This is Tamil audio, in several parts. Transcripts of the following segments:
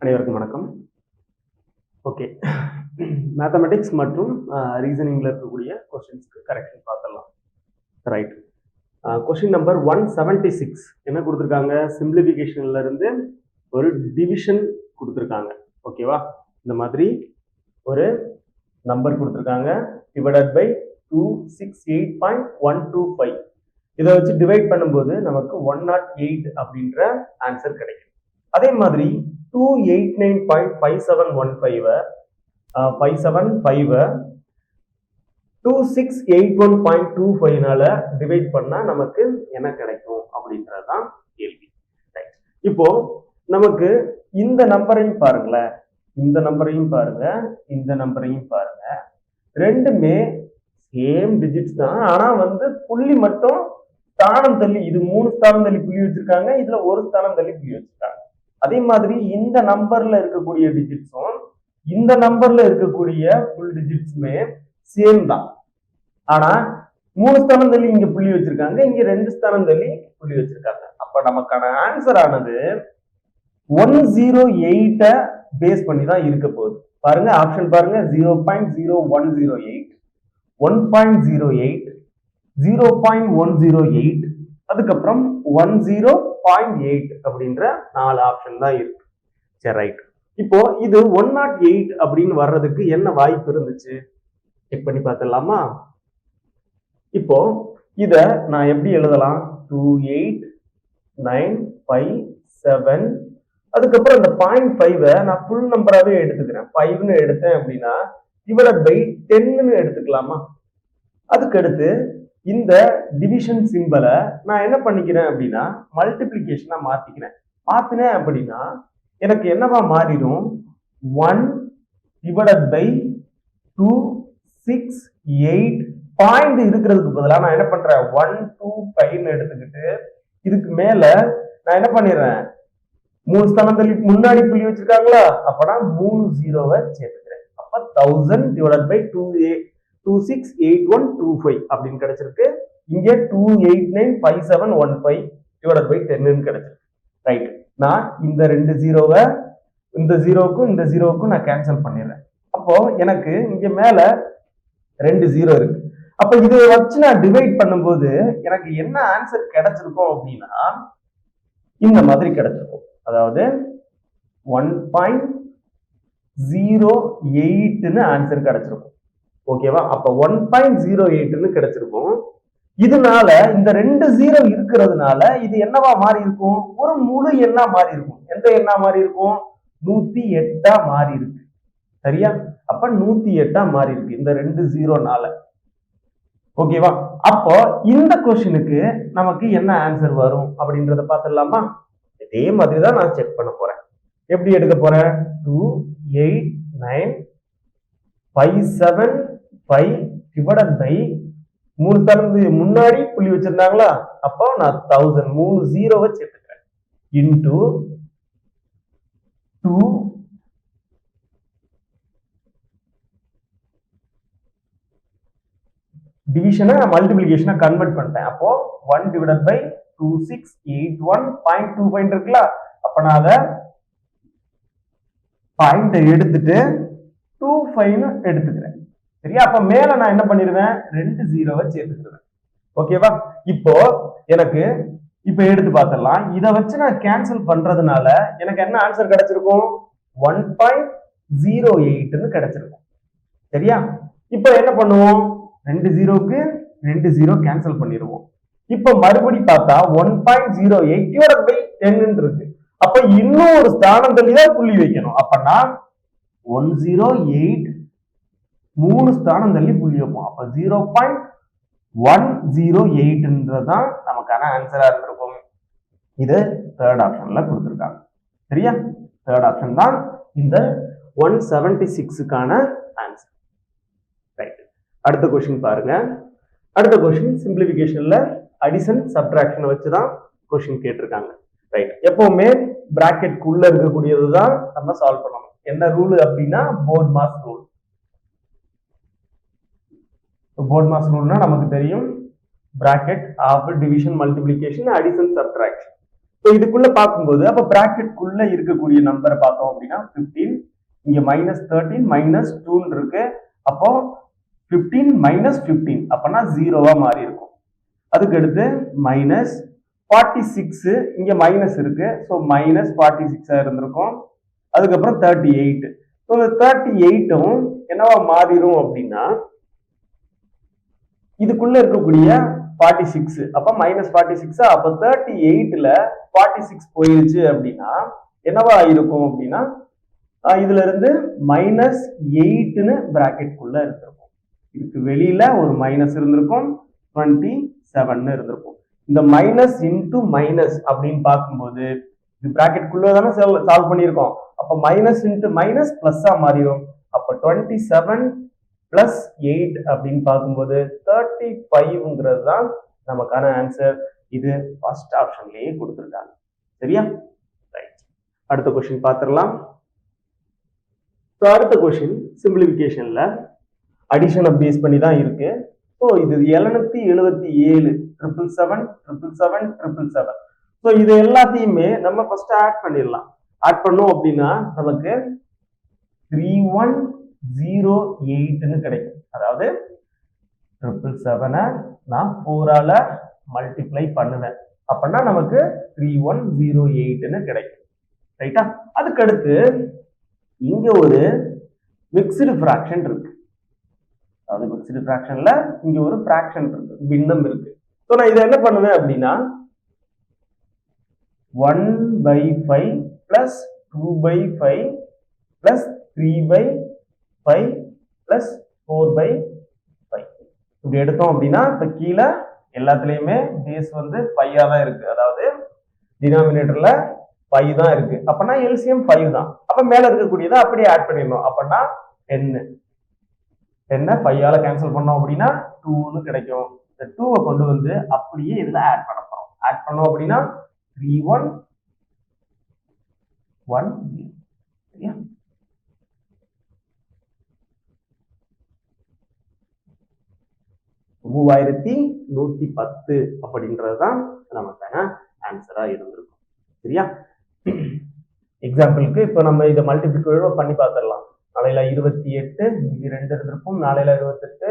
அனைவருக்கும் வணக்கம். ஓகே, மேத்தமெட்டிக்ஸ் மற்றும் ரீசனிங்ல இருக்கக்கூடிய கொஸ்டின்ஸ்க்கு கரெக்ஷன் பார்த்துடலாம். ரைட், கொஸ்டின் நம்பர் 176 என்ன கொடுத்துருக்காங்க? சிம்பிளிஃபிகேஷன்ல இருந்து ஒரு டிவிஷன் கொடுத்துருக்காங்க. ஓகேவா, இந்த மாதிரி ஒரு நம்பர் கொடுத்துருக்காங்க டிவைடட் பை 268.125. இதை வச்சு டிவைட் பண்ணும்போது நமக்கு 108 அப்படின்ற ஆன்சர் கிடைக்கும். அதே மாதிரி 289.5715 2681.25னால டிவைட் பண்ணா நமக்கு என்ன கிடைக்கும் அப்படின்றதுதான் கேள்வி. ரைட், இப்போ நமக்கு இந்த நம்பரையும் பாருங்களேன், இந்த நம்பரையும் பாருங்க, இந்த நம்பரையும் பாருங்க, ரெண்டுமே சேம் டிஜிட்ஸ் தான். ஆனா புள்ளி மட்டும் ஸ்தானம் தள்ளி, இது 3 ஸ்தானம் தள்ளி புள்ளி வச்சிருக்காங்க, இதுல 1 ஸ்தானம் தள்ளி புள்ளி வச்சிருக்காங்க. அதே மாதிரி இந்த நம்பர்ல இருக்கக்கூடிய டிஜிட்ஸும் இந்த நம்பர்ல இருக்கக்கூடிய ஃபுல் டிஜிட்ஸுமே சேம் தான். ஆனா 3 ஸ்தானம் தள்ளி இங்க புள்ளி வச்சிருக்காங்க, இங்க 2 ஸ்தானம் தள்ளி புள்ளி வச்சிருக்காங்க. அப்ப நமக்கான ஆன்சர் ஆனது 108 பேஸ் பண்ணி தான் இருக்க போகுது. பாருங்க, ஆப்ஷன் பாருங்க, 0.0108, 1.08, 0.108, அதுக்கப்புறம் 10.8 அப்படின்ற 4 ஆப்ஷன் தான் இருக்கு. சரி, ரைட். இப்போ இது 108 அப்படின்னு வர்றதுக்கு என்ன வாய்ப்பு இருந்துச்சு செக் பண்ணி பார்த்துடலாமா? இப்போ இத நான் எப்படி எழுதலாம்? 28957, அதுக்கப்புறம் இந்த 0.5 நான் ஃபுல் நம்பராகவே எடுத்துக்கிறேன். 5ன்னு எடுத்தேன் அப்படின்னா டிவைடட் பை 10ன்னு எடுத்துக்கலாமா? அதுக்கு அடுத்து இந்த டிவிஷன் சிம்பலை நான் என்ன பண்ணிக்கிறேன் அப்படின்னா மல்டிப்ளிகேஷனா மாத்திக்கிறேன். மாத்தினேன் அப்படின்னா எனக்கு என்னவா மாறிடும்? 1 டிவைடட் பை 268 பாயிண்ட் இருக்கிறதுக்கு பதிலாக நான் என்ன பண்றேன்? 125ன்னு எடுத்துக்கிட்டு இதுக்கு மேல நான் என்ன பண்ணிடுறேன்? 3 ஸ்தானம் தள்ளி முன்னாடி புள்ளி வச்சிருக்காங்களா, அப்பனா 3 0வை சேர்த்துக்கிறேன். அப்ப 1000 டிவைடட் பை 268125 அப்படின்னு கிடைச்சிருக்கு. இங்க 2895715 டிவைடட் பை 10ன்னு கிடைச்சிருக்கு. ரைட், நான் இந்த 2 0வை இந்த 0க்கும் இந்த 0க்கும் நான் கேன்சல் பண்ணிடுறேன். அப்போ எனக்கு இங்க மேல 2 0 இருக்கு. அப்ப இதை வச்சு நான் டிவைட் பண்ணும்போது எனக்கு என்ன ஆன்சர் கிடைச்சிருக்கும் அப்படின்னா இந்த மாதிரி கிடைச்சிருக்கும். அதாவது 1.08ன்னு ஆன்சர் கிடைச்சிருக்கும். ஓகேவா? அப்ப 1.08ன்னு கிடைச்சிருக்கும். இதனால இந்த 2 0 இருக்கிறதுனால இது என்னவா மாறி இருக்கும்? ஒரு முழு எண்ணா மாறி இருக்கும். எந்த எண்ணா மாறி இருக்கும்? 108 மாறி இருக்கு. சரியா? அப்ப 108 மாறி இருக்கு இந்த 2 0னால. ஓகேவா? அப்போ இந்த கொஸ்டினுக்கு நமக்கு என்ன ஆன்சர் வரும் அப்படின்றத பார்த்துடலாமா? இதே மாதிரிதான் நான் செக் பண்ண போறேன். எப்படி எடுக்க போறேன்? 28957 டிவைடட் பை 3 ஸ்தானம் முன்னாடி புள்ளி வச்சிருந்தாங்களா, அப்போ நான் 1000 3 0வை சேர்த்துக்கிறேன் இன்டு 2 டிவிஷனை மல்டிபிளிகேஷனை கன்வெர்ட் பண்ணிட்டேன். அப்போ 1 டிவைடட் பை 2681.25 இருக்குல்ல, அப்ப நான் அதை பாயிண்ட் எடுத்துட்டு 25ன்னு எடுத்துக்கிறேன். சரியா? அப்ப மேல நான் என்ன பண்ணிடுவேன்? 2 0வை சேர்த்துக்கிறேன். ஓகேவா? இப்போ எனக்கு இப்ப எடுத்து பார்த்துடலாம். இதை வச்சு நான் கேன்சல் பண்றதுனால எனக்கு என்ன ஆன்சர் கிடைச்சிருக்கும்? 1.08ன்னு கிடைச்சிருக்கும். சரியா? இப்ப என்ன பண்ணுவோம்? 2 0க்கு 2 0 கேன்சல் பண்ணிடுவோம். இப்ப மறுபடி பார்த்தா 1.08 டிவைடட் பை 10 இருக்கு. அப்ப இன்னும் ஒரு ஸ்தானம் தள்ளி தான் புள்ளி வைக்கணும். அப்பனா 108 3 ஸ்தானம் தள்ளி புள்ளி வைப்போம். அப்ப 0.108ன்றதான் நமக்கான ஆன்சரா இருந்திருக்கும். இது தேர்ட் ஆப்ஷன்ல கொடுத்திருக்காங்க. சரியா? தேர்ட் ஆப்ஷன் தான் இந்த 176க்கான ஆன்சர். ரைட், அடுத்த கொஸ்டின் பாருங்க. அடுத்த கொஸ்டின் சிம்பிளிஃபிகேஷன்ல அடிஷன் சப்ட்ராக்ஷனை வச்சுதான் கொஸ்டின் கேட்டிருக்காங்க. ரைட், எப்பவுமே பிராக்கெட்குள்ள இருக்கக்கூடியதுதான் நம்ம சால்வ் பண்ணணும். என்ன ரூல் அப்படின்னா போர்ட்மாஸ் ரூல். போர்ட்மாஸ் ரூல்னா நமக்கு தெரியும், bracket, of, division, multiplication, addition, subtraction. இதுக்குள்ள பார்க்கும்போது அப்ப பிராக்கெட்குள்ள இருக்கக்கூடிய நம்பரை பார்த்தோம் அப்படின்னா 15, இங்க -13 -2 இருக்கு. அப்போ 15 -15 அப்பனா 0வா மாறி இருக்கும். அதுக்கு அடுத்து -46 இங்க மைனஸ் இருக்கு. ஸோ -46 இருந்திருக்கும். அதுக்கப்புறம் 38. ஸோ இந்த 38ம் என்னவா மாறிடும் அப்படின்னா இதுக்குள்ள இருக்கக்கூடிய 46 அப்ப -46 அப்ப 38ல 46 போயிருச்சு அப்படின்னா என்னவா இருக்கும் அப்படின்னா இதுல இருந்து -8ன்னு பிராக்கெட்குள்ள இருந்திருக்கும். இதுக்கு வெளியில ஒரு மைனஸ் இருந்திருக்கும், 27 இருந்திருக்கும். இந்த மைனஸ் இன்டு மைனஸ் அப்படின்னு பார்க்கும்போது இது பிராக்கெட்குள்ள தானே சால்வ் பண்ணியிருக்கோம். அப்ப மைனஸ் இன்டு மைனஸ் பிளஸ்ஸா மாறிடும். அப்ப 27 பிளஸ் 8 அப்படின்னு பார்க்கும்போது 35ங்கிறது தான் நமக்கான ஆன்சர். இது ஃபர்ஸ்ட் ஆப்ஷன்லயே கொடுத்துருக்காங்க. சரியா? ரைட். அடுத்த கொஸ்டின் பார்த்துடலாம். அடுத்த கொஸ்டின் சிம்பிளிஃபிகேஷன்ல அடிஷனை பேஸ் பண்ணி தான் இருக்கு. ஸோ இது 777 777 ஸோ இது எல்லாத்தையுமே நம்ம ஃபர்ஸ்ட் ஆட் பண்ணிடலாம். ஆட் பண்ணோம் அப்படின்னா நமக்கு 3108ன்னு கிடைக்கும். அதாவது 777 நான் 4ஆல மல்டிப்ளை பண்ணுவேன். அப்படின்னா நமக்கு 3108ன்னு கிடைக்கும். ரைட்டா? அதுக்கு அடுத்து இங்க ஒரு மிக்ஸ்டு ஃபிராக்ஷன் இருக்கு. அதாவது மிக்ஸ்டு ஃபிராக்ஷன்ல இங்க ஒரு ஃபிராக்ஷன் இருக்கு, பின்னம் இருக்கு. ஸோ நான் இதை என்ன பண்ணுவேன் அப்படின்னா 1/5 பிளஸ் 2/5 பிளஸ் 3/5 பிளஸ் 4/5 இப்படி எடுத்தோம் அப்படின்னா இப்ப கீழே எல்லாத்துலயுமே பேஸ் வந்து 5ஆ தான் இருக்கு. அதாவது டினாமினேட்டர்ல 5 தான் இருக்கு. அப்பனா எல்சிஎம் 5 தான். அப்ப மேல இருக்கக்கூடியதை அப்படியே ஆட் பண்ணிடணும். அப்பனா 10 5ஆல கேன்சல் பண்ணோம் அப்படின்னா 2ன்னு கிடைக்கும். இந்த 2வை கொண்டு வந்து அப்படியே இதுல ஆட் பண்ண போறோம். ஆட் பண்ணோம் அப்படின்னா 3110. சரியா? $3110 அப்படின்றதுதான் நமக்கான ஆன்சரா இருந்திருக்கும். சரியா? எக்ஸாம்பிளுக்கு இப்ப நம்ம இதை மல்டிபிள் பண்ணி பார்த்துடலாம். நாளையில 28 மீதி 2 இருந்திருக்கும். நாளையில 28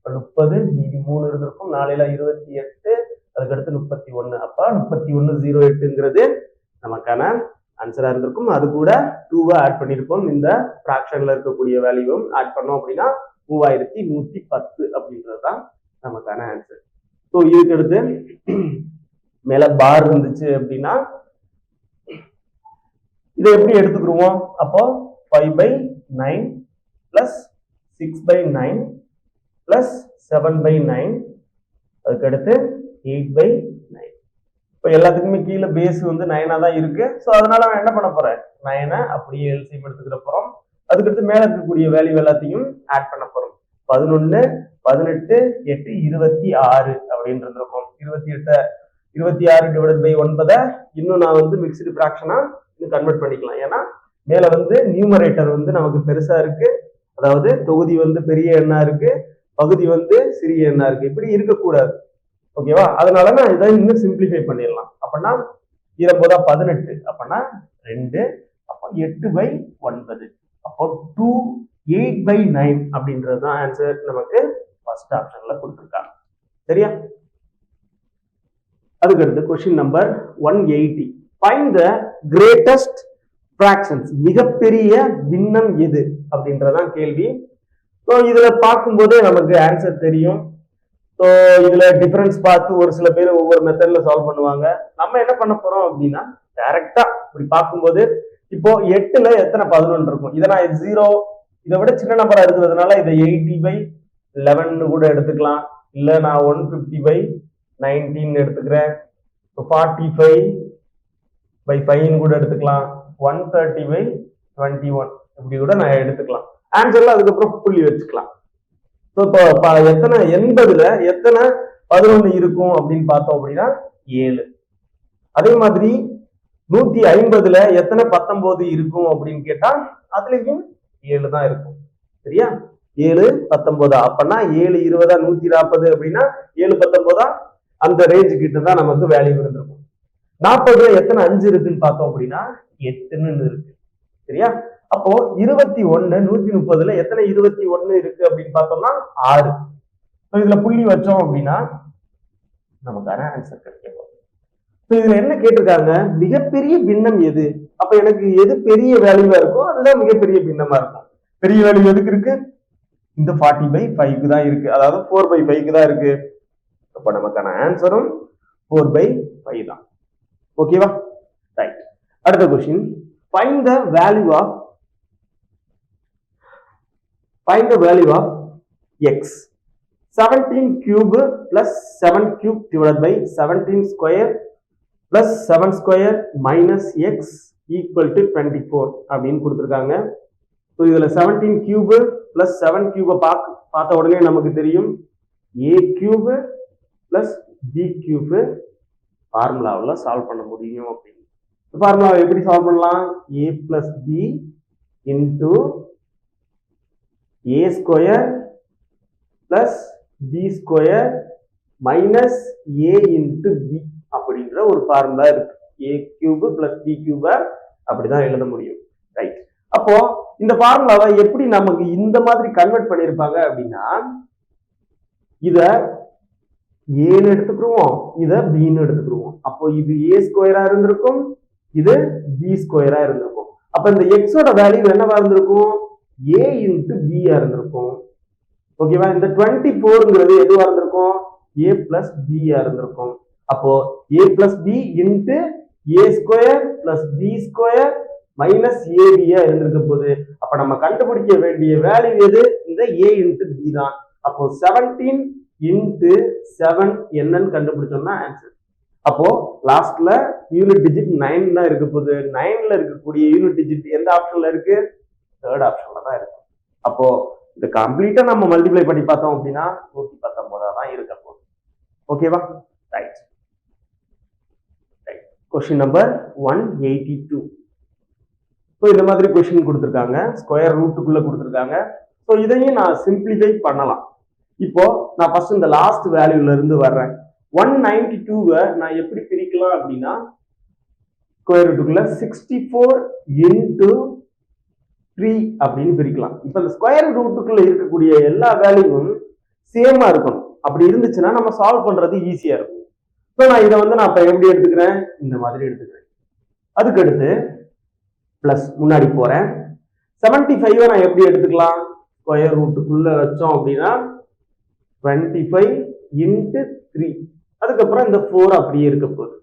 30 மீதி 3 இருந்திருக்கும். நாளையில 28 அதுக்கடுத்து 31. அப்ப 3108ங்கிறது நமக்கான ஆன்சரா இருந்திருக்கும். அது கூட 2வை ஆட் பண்ணிருப்போம். இந்த ஃபிராக்ஷன்ல இருக்கக்கூடிய வேல்யூவும் ஆட் பண்ணோம் அப்படின்னா 3110 அப்படின்றதுதான் நமக்கான ஆன்சர். ஸோ இதுக்கு அடுத்து மேல பார் இருந்துச்சு அப்படின்னா இதை எப்படி எடுத்துக்கிடுவோம்? அப்போ 5/9 பிளஸ் 6/9 பிளஸ் 7/9 அதுக்கு அடுத்து 8/9. இப்போ எல்லாத்துக்குமே கீழே பேஸ் வந்து 9ஆ தான் இருக்கு. ஸோ அதனால நான் என்ன பண்ண போறேன்? 9 அப்படியே எல்சிஎம் எடுத்துக்கிற போறோம். அதுக்கடுத்து மேல இருக்கக்கூடிய வேல்யூ எல்லாத்தையும் ஆட் பண்ண போறோம். 11 18 8 26 அப்படின்னு இருந்திருக்கும். 26 டிவைடட் பை 9 இன்னும் நான் வந்து மிக்ஸ்டு ஃபிராக்ஷனா கன்வெர்ட் பண்ணிக்கலாம். ஏன்னா மேல வந்து நியூமரேட்டர் வந்து நமக்கு பெருசா இருக்கு. அதாவது தொகுதி வந்து பெரிய எண்ணா இருக்கு, பகுதி வந்து சிறிய எண்ணா இருக்கு. இப்படி இருக்கக்கூடாது. ஓகேவா? அதனால நான் இதை இன்னும் சிம்பிளிஃபை பண்ணிடலாம். அப்படின்னா 20 18 அப்படின்னா 2 அப்போ 8/9 அப்போ 8/9 அப்படின்றது தான் ஆன்சர் நமக்கு ஃபர்ஸ்ட் ஆப்ஷன்ல கொடுத்துருக்காங்க. சரியா? அதுக்கடுத்து question number 180. Find the greatest fractions. மிகப்பெரிய பின்னம் எது அப்படின்றதான் கேள்வி. ஸோ இதுல பார்க்கும்போதே நமக்கு ஆன்சர் தெரியும். ஸோ இதுல டிஃபரன்ஸ் பார்த்து ஒரு சில பேர் ஒவ்வொரு மெத்தட்ல சால்வ் பண்ணுவாங்க. நம்ம என்ன பண்ண போறோம் அப்படின்னா டைரக்டா இப்படி பார்க்கும்போது இப்போ 8ல எத்தனை 11 இருக்கும்? இதை நான் 0 இதை விட சின்ன நம்பரா இருக்கிறதுனால இதை 80/11 கூட எடுத்துக்கலாம். இல்ல நான் 150/19 எடுத்துக்கிறேன். 45/5 கூட எடுத்துக்கலாம். 130/21 இப்படி கூட நான் எடுத்துக்கலாம். ஆன்சர்ல அதுக்கப்புறம் புள்ளி வச்சுக்கலாம். இப்போ எத்தனை 80ல எத்தனை 11 இருக்கும் அப்படின்னு பார்த்தோம் அப்படின்னா 7. அதே மாதிரி 150ல எத்தனை 19 இருக்கும் அப்படின்னு கேட்டா அதுலயும் 7 தான் இருக்கும். சரியா? 7 19 அப்பனா 7 20 140 அப்படின்னா 7 19 அந்த ரேஞ்சு கிட்ட தான் நமக்கு வேல்யூ இருந்திருக்கும். 40ல எத்தனை 5 இருக்குன்னு பார்த்தோம் அப்படின்னா 8ன்னு இருக்கு. சரியா? அப்போ 21 130ல எத்தனை 21 இருக்கு அப்படின்னு பார்த்தோம்னா 6. இதுல புள்ளி வச்சோம் அப்படின்னா நமக்கான ஆன்சர் கிடைக்கும். இதுல என்ன கேட்டிருக்காங்க, மிகப்பெரிய பின்னம் எது? அப்ப எனக்கு எது பெரிய வேல்யூவா இருக்கோ அதுதான் மிகப்பெரிய பின்னமா இருக்கும். பெரிய வேல்யூ எதுக்கு இருக்கு? இந்த 40/5க்கு தான் இருக்கு, அதாவது 4/5க்கு தான் இருக்கு. அப்ப நமக்கான ஆன்சரும் 4/5 தான். ஓகேவா? ரைட். அடுத்த question, find the value of x. 17 cube plus 7 cube divided by 17 square plus 7 square minus x equal to 24 அப்படின்னு கொடுத்திருக்காங்க. ஸோ இதுல 17 கியூப் பிளஸ் 7 கியூபை பார்த்த உடனே நமக்கு தெரியும் a cube plus b cube ஃபார்முலாவில் சால்வ் பண்ண முடியும் அப்படின்னு. ஃபார்முலாவை எப்படி சால்வ் பண்ணலாம்? a plus b into a square plus b square minus a into b அப்படின்ற ஒரு ஃபார்முலா இருக்கு. a கியூப் பிளஸ் b கியூபை அப்படிதான் எழுத முடியும். ரைட். அப்போ இந்த ஃபார்முலாவை எப்படி நமக்கு இந்த மாதிரி கன்வெர்ட் பண்ணிருப்பாங்க அப்படின்னா, இத ஏன்னு எடுத்துக்கிடுவோம், இத பின்னு எடுத்துக்கிடுவோம். அப்போ இது a ஸ்கொயரா இருந்திருக்கும், இது b ஸ்கொயரா இருந்திருக்கும். அப்ப இந்த எக்ஸோட வேல்யூ என்னவா இருந்திருக்கும்? a இன்டு b இருந்திருக்கும். ஓகேவா? இந்த 24ங்கிறது எதுவா இருந்திருக்கும்? a பிளஸ் b இருந்திருக்கும். அப்போ a plus b into a square plus b square minus ஏபியா இருந்திருக்க போது. அப்ப நம்ம கண்டுபிடிக்க வேண்டிய வேல்யூ எது? இந்த a இன்டு b தான். அப்போ 17 இன்டு 7 என்னன்னு கண்டுபிடிச்சோம்னா ஆன்சர். அப்போ லாஸ்ட்ல யூனிட் டிஜிட் 9 தான் இருக்க போகுது. 9ல இருக்கக்கூடிய யூனிட் டிஜிட் எந்த ஆப்ஷன்ல இருக்கு? தேர்ட் ஆப்ஷன்ல தான் இருக்கு. அப்போ இது கம்ப்ளீட்டா நம்ம மல்டிப்ளை பண்ணி பார்த்தோம் அப்படின்னா 119 தான் இருக்க போகுது. ஓகேவா? ரைட். Question number 182. ஸோ இந்த மாதிரி கொஸ்டின் கொடுத்துருக்காங்க, ஸ்கொயர் ரூட்டுக்குள்ள கொடுத்துருக்காங்க. ஸோ இதையும் நான் சிம்பிளிஃபை பண்ணலாம். இப்போ நான் ஃபர்ஸ்ட் இந்த லாஸ்ட் வேல்யூல இருந்து வர்றேன். 192வை நான் எப்படி பிரிக்கலாம் அப்படின்னா, ஸ்கொயர் ரூட்டுக்குள்ள 64 இன்டு 3 அப்படின்னு பிரிக்கலாம். இப்போ இந்த ஸ்கொயர் ரூட்டுக்குள்ள இருக்கக்கூடிய எல்லா வேல்யூவும் சேமா இருக்கணும். அப்படி இருந்துச்சுன்னா நம்ம சால்வ் பண்றது ஈஸியா இருக்கும். ஸோ நான் இதை நான் இப்ப எப்படி எடுத்துக்கிறேன்? இந்த மாதிரி எடுத்துக்கிறேன். அதுக்கு அடுத்து பிளஸ் முன்னாடி போறேன். 75 நான் எப்படி எடுத்துக்கலாம்? ஸ்கொயர் ரூட்டுக்குள்ள வச்சோம் அப்படின்னா 25 இன்டு 3, அதுக்கப்புறம் இந்த 4 அப்படியே இருக்க போகுது,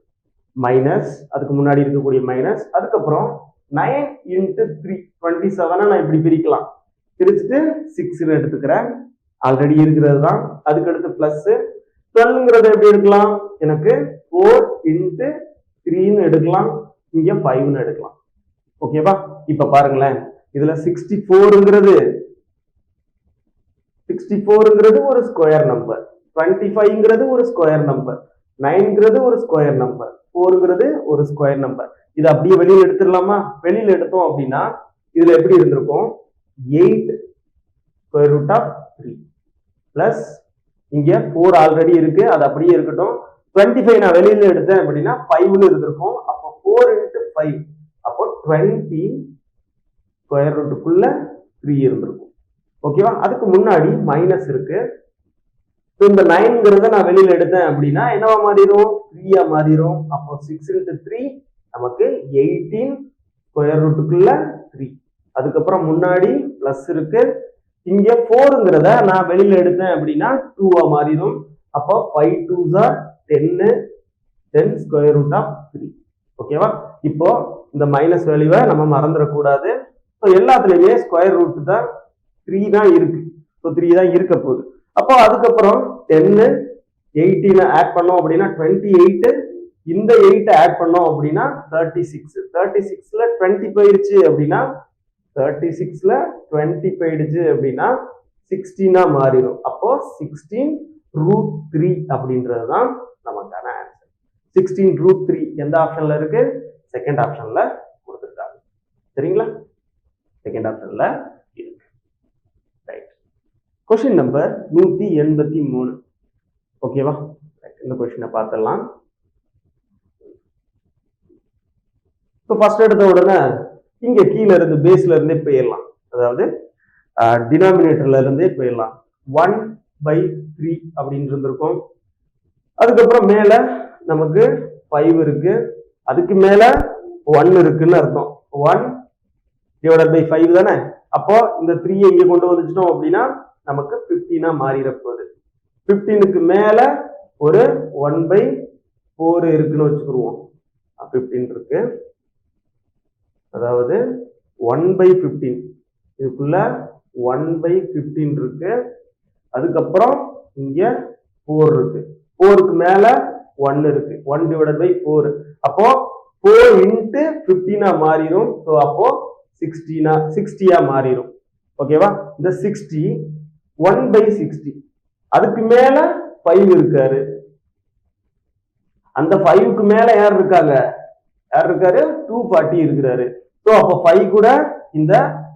மைனஸ் அதுக்கு முன்னாடி இருக்கக்கூடிய மைனஸ், அதுக்கப்புறம் 9 இன்டு 3 27 நான் இப்படி பிரிக்கலாம். பிரிச்சுட்டு 6 எடுத்துக்கிறேன், ஆல்ரெடி இருக்கிறது தான். அதுக்கு அடுத்து பிளஸ் 12ங்கிறது எப்படி எடுக்கலாம்? எனக்கு 4 இன்டு 3ன்னு எடுக்கலாம், இங்க 5ன்னு எடுக்கலாம். ஓகேவா? இப்ப பாருங்களேன், இதுல 64ங்கிறது ஒரு ஸ்கொயர் நம்பர், 25ங்கிறது ஒரு ஸ்கொயர் நம்பர், 9ங்கிறது ஒரு ஸ்கொயர் நம்பர், 4ங்கிறது ஒரு ஸ்கொயர் நம்பர். இது அப்படியே வெளியில எடுத்துடலாமா? வெளியில எடுத்தோம் அப்படின்னா இதுல எப்படி இருந்திருக்கும்? 8 ஸ்கொயர் ரூட் ஆஃப் 3 பிளஸ் இங்க 4 ஆல்ரெடி இருக்கு, அது அப்படியே இருக்கட்டும். 25 நான் வெளியில எடுத்தேன் அப்படின்னா 5ன்னு இருந்திருக்கும். அப்போ 4 இன்டு 5, அப்போ 20 ஸ்கொயர் ரூட்டுக்குள்ள 3 இருந்திருக்கும். ஓகேவா? அதுக்கு முன்னாடி மைனஸ் இருக்கு. இந்த 9ங்கிறத நான் வெளியில எடுத்தேன் அப்படின்னா என்னவா மாறிடும்? 3 மாறிடும். அப்போ 6 இன்டு 3 நமக்கு 18 ஸ்கொயர் ரூட்டுக்குள்ள 3. அதுக்கப்புறம் முன்னாடி பிளஸ் இருக்கு. இங்க 4ங்கிறத நான் வெளியில எடுத்தேன் அப்படின்னா 2 மாறிடும். அப்போ 5 2s are 10 square root of 3. ஓகேவா? இப்போ இந்த மைனஸ் வேல்யூவை நம்ம மறந்துடக்கூடாது. ஸோ எல்லாத்துலயுமே ஸ்கொயர் ரூட் தான் 3 தான் இருக்கு. ஸோ 3 தான் இருக்க போகுது. அப்போ அதுக்கப்புறம் 10 18 ஆட் பண்ணோம் அப்படின்னா 28, இந்த 8 ஆட் பண்ணோம் அப்படின்னா 36. 36ல 20 போயிருச்சு அப்படின்னா 36ல 20 போயிடுச்சு அப்படின்னா 16 மாறிடும். அப்போ 16 ரூட் 3 அப்படின்றது தான் நமக்கான ஆன்சர். 16 ரூட் 3 எந்த ஆப்ஷன்ல இருக்கு? செகண்ட் ஆப்ஷன்ல கொடுத்துருக்காங்க. சரிங்களா? செகண்ட் ஆப்ஷன்ல இருக்கு. ரைட். Question number 183. ஓகேவா? இந்த கொஸ்டினை பார்த்துடலாம். ஸோ ஃபர்ஸ்ட் எடுத்த உடனே இங்க கீழே இருந்து பேஸ்ல இருந்தே போயிடலாம், அதாவது டினாமினேட்டர்ல இருந்தே போயிடலாம். 1/3 அப்படின்னு இருந்திருக்கும். அதுக்கப்புறம் மேல நமக்கு 5 இருக்கு, அதுக்கு மேல 1 இருக்குன்னு அர்த்தம். 1/5 தானே. அப்போ இந்த 3 இங்க கொண்டு வந்துட்டோம் அப்படின்னா நமக்கு 15 மாறிட போகுது. 15க்கு மேல ஒரு 1/4 இருக்குன்னு வச்சுக்கிடுவோம். 15 இருக்கு, அதாவது 1/15, இதுக்குள்ள 1/15 இருக்கு. அதுக்கப்புறம் இங்க 4 இருக்கு, 4க்கு மேல 1 இருக்கு, 1/4. அப்போ 4 into 15 மாறிடும். ஸோ அப்போ 60 மாறிடும். ஓகேவா? இந்த 60 1/60, அதுக்கு மேல 5 இருக்காரு, அந்த 5க்கு மேல யார் இருக்காரு? 240 இருக்கிறாரு. ஸோ அப்போ 5 கூட இந்த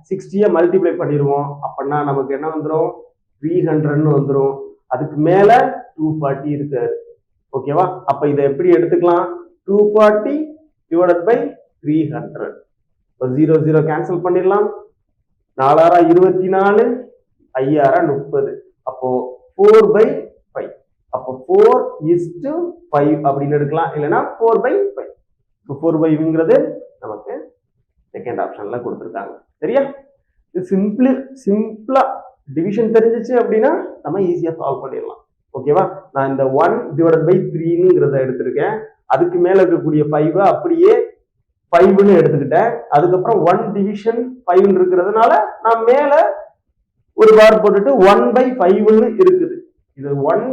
60 மல்டிப்ளை பண்ணிடுவோம். அப்படின்னா நமக்கு என்ன வந்துடும்? 300 வந்துடும். அதுக்கு மேல 240 இருக்காரு. ஓகேவா? அப்ப இதை எப்படி எடுத்துக்கலாம்? 240 divided by 300. 0 0 கேன்சல் பண்ணிடலாம். 4 24, 5 30. அப்போ 4/5. அப்போ 4:5 அப்படின்னு எடுக்கலாம், இல்லைன்னா 4/5. 4/5ங்கிறது நமக்கு செகண்ட் ஆப்ஷன்ல கொடுத்துருக்காங்க. சரியா? இது சிம்பிளா டிவிஷன் தெரிஞ்சிச்சு அப்படின்னா நம்ம ஈஸியா சால்வ் பண்ணிடலாம். ஓகேவா? நான் இந்த 1/3ங்கிறத எடுத்திருக்கேன். அதுக்கு மேல இருக்கக்கூடிய 5 அப்படியே 5ன்னு எடுத்துக்கிட்டேன். அதுக்கப்புறம் 1 டிவிஷன் 5 இருக்கிறதுனால நான் மேல ஒரு பார் போட்டுட்டு 1/5ன்னு இருக்குது. இது 1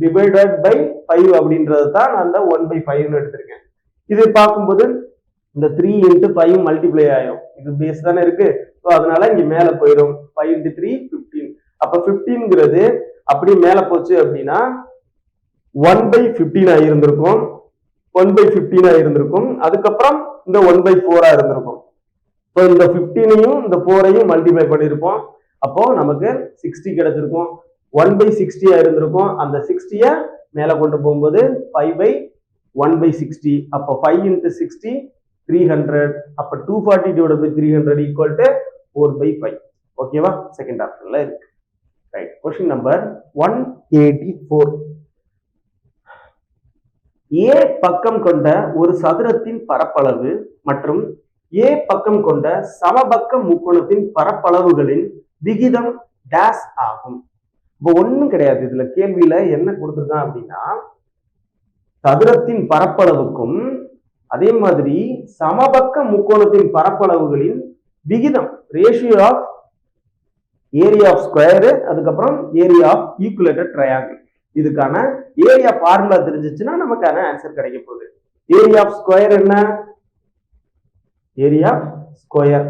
divided by 5 அப்படின்றது தான் நான் அந்த 1/5ன்னு எடுத்திருக்கேன். இது பார்க்கும்போது இந்த 3 into 5 மல்டிப்ளை ஆயிரும். இது பேஸ் தானே இருக்கு. ஸோ அதனால இங்க மேல போயிடும். 5 into 3 15. அப்ப 15ங்கிறது அப்படி மேல போச்சு அப்படின்னா 1/15 இருந்திருக்கும், 1/15 இருந்திருக்கும். அதுக்கப்புறம் இந்த 1/4 இருந்திருக்கும். இப்போ இந்த 15ஐயும் இந்த 4ஐயும் மல்டிப்ளை பண்ணிருப்போம். அப்போ நமக்கு 60 கிடைச்சிருக்கும். 1/60 இருந்திருக்கும். அந்த 60 மேல கொண்டு போகும்போது 5/1/60. அப்போ 5 into 60 300. அப்ப 240 divided by 300 equal to 4/5. ஓகேவா? செகண்ட் ஆப்ஷன்ல இருக்கு. ரைட். Question number 184. ஏ பக்கம் கொண்ட ஒரு சதுரத்தின் பரப்பளவு மற்றும் ஏ பக்கம் கொண்ட சமபக்க முக்கோணத்தின் பரப்பளவுகளின் விகிதம் டேஸ் ஆகும். இப்போ ஒண்ணும் கிடையாது. இதுல கேள்வியில என்ன கொடுத்துருக்கான் அப்படின்னா, சதுரத்தின் பரப்பளவுக்கும் அதே மாதிரி சமபக்க முக்கோணத்தின் பரப்பளவுகளின் விகிதம், ratio of area of square, அதுக்கப்புறம் ஏரியா ஆஃப் ஈக்குவலேட்டட் ட்ரையாங்கிள். இதுக்கான ஏரியா ஃபார்முலா தெரிஞ்சிச்சுன்னா நமக்கான ஆன்சர் கிடைக்க போகுது. ஏரியா ஆஃப் ஸ்கொயர் என்ன? ஏரியா ஸ்கொயர்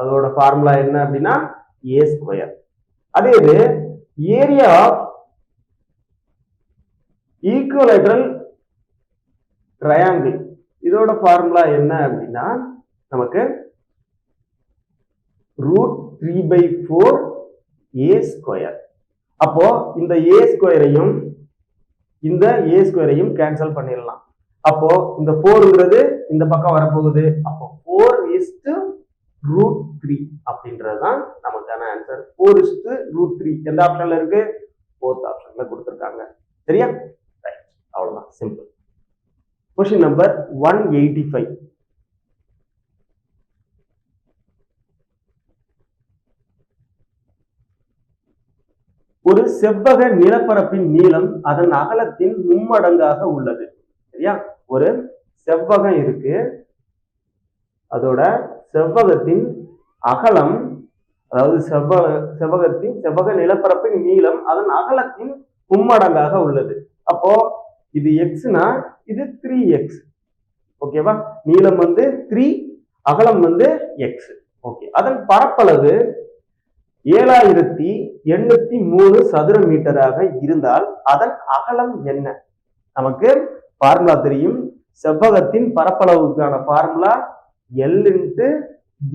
அதோட ஃபார்முலா என்ன அப்படின்னா ஏ ஸ்கொயர். அதே இது ஏரியா ஆஃப் ஈக்குவலேட்டரல் ட்ரையாங்கிள், இதோட ஃபார்முலா என்ன அப்படின்னா நமக்கு √3/4 ஏ ஸ்கொயர். அப்போ இந்த ஏ ஸ்கொயரையும் இந்த ஏ ஸ்கொயரையும் கேன்சல் பண்ணிடலாம். அப்போ இந்த 4ங்கிறது இந்த பக்கம் வரப்போகுது. அப்போ 4:√3 அப்படின்றதுதான் நமக்கான ஆன்சர். 4:√3 எந்த ஆப்ஷன்ல இருக்கு? 4th ஆப்ஷன்ல கொடுத்துருக்காங்க. சரியா? ரைட். அவ்வளவுதான், சிம்பிள். Question number 185. ஒரு செவ்வக நிலப்பரப்பின் நீளம் அதன் அகலத்தின் மும்மடங்காக உள்ளது. சரியா? ஒரு செவ்வகம் இருக்கு, அதோட செவ்வகத்தின் அகலம், அதாவது செவ்வக நிலப்பரப்பின் நீளம் அதன் அகலத்தின் மும்மடங்காக உள்ளது. அப்போ இது எக்ஸ்னா இது 3x. ஓகேவா? நீளம் 3, அகலம் x. ஓகே. அதன் பரப்பளவு 7803 சதுர மீட்டராக இருந்தால் அதன் அகலம் என்ன? நமக்கு ஃபார்முலா தெரியும். செவ்வகத்தின் பரப்பளவுக்கான ஃபார்முலா L × B.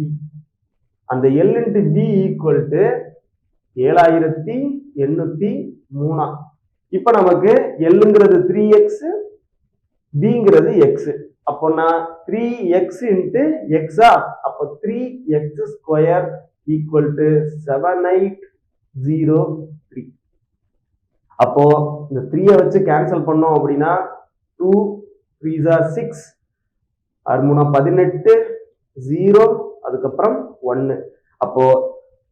அந்த L × B ஈக்குவல் டு 7803. இப்ப நமக்கு Lங்கிறது 3x, பிங்கிறது எக்ஸ். அப்போ நான் 3x இன்ட்டு எக்ஸா, அப்போ 3x ஸ்கொயர் ஈக்குவல் டு 7803. அப்போ இந்த 3 வச்சு கேன்சல் பண்ணோம் அப்படின்னா 2 3 6, 6 18, 0 அதுக்கப்புறம் 1. அப்போ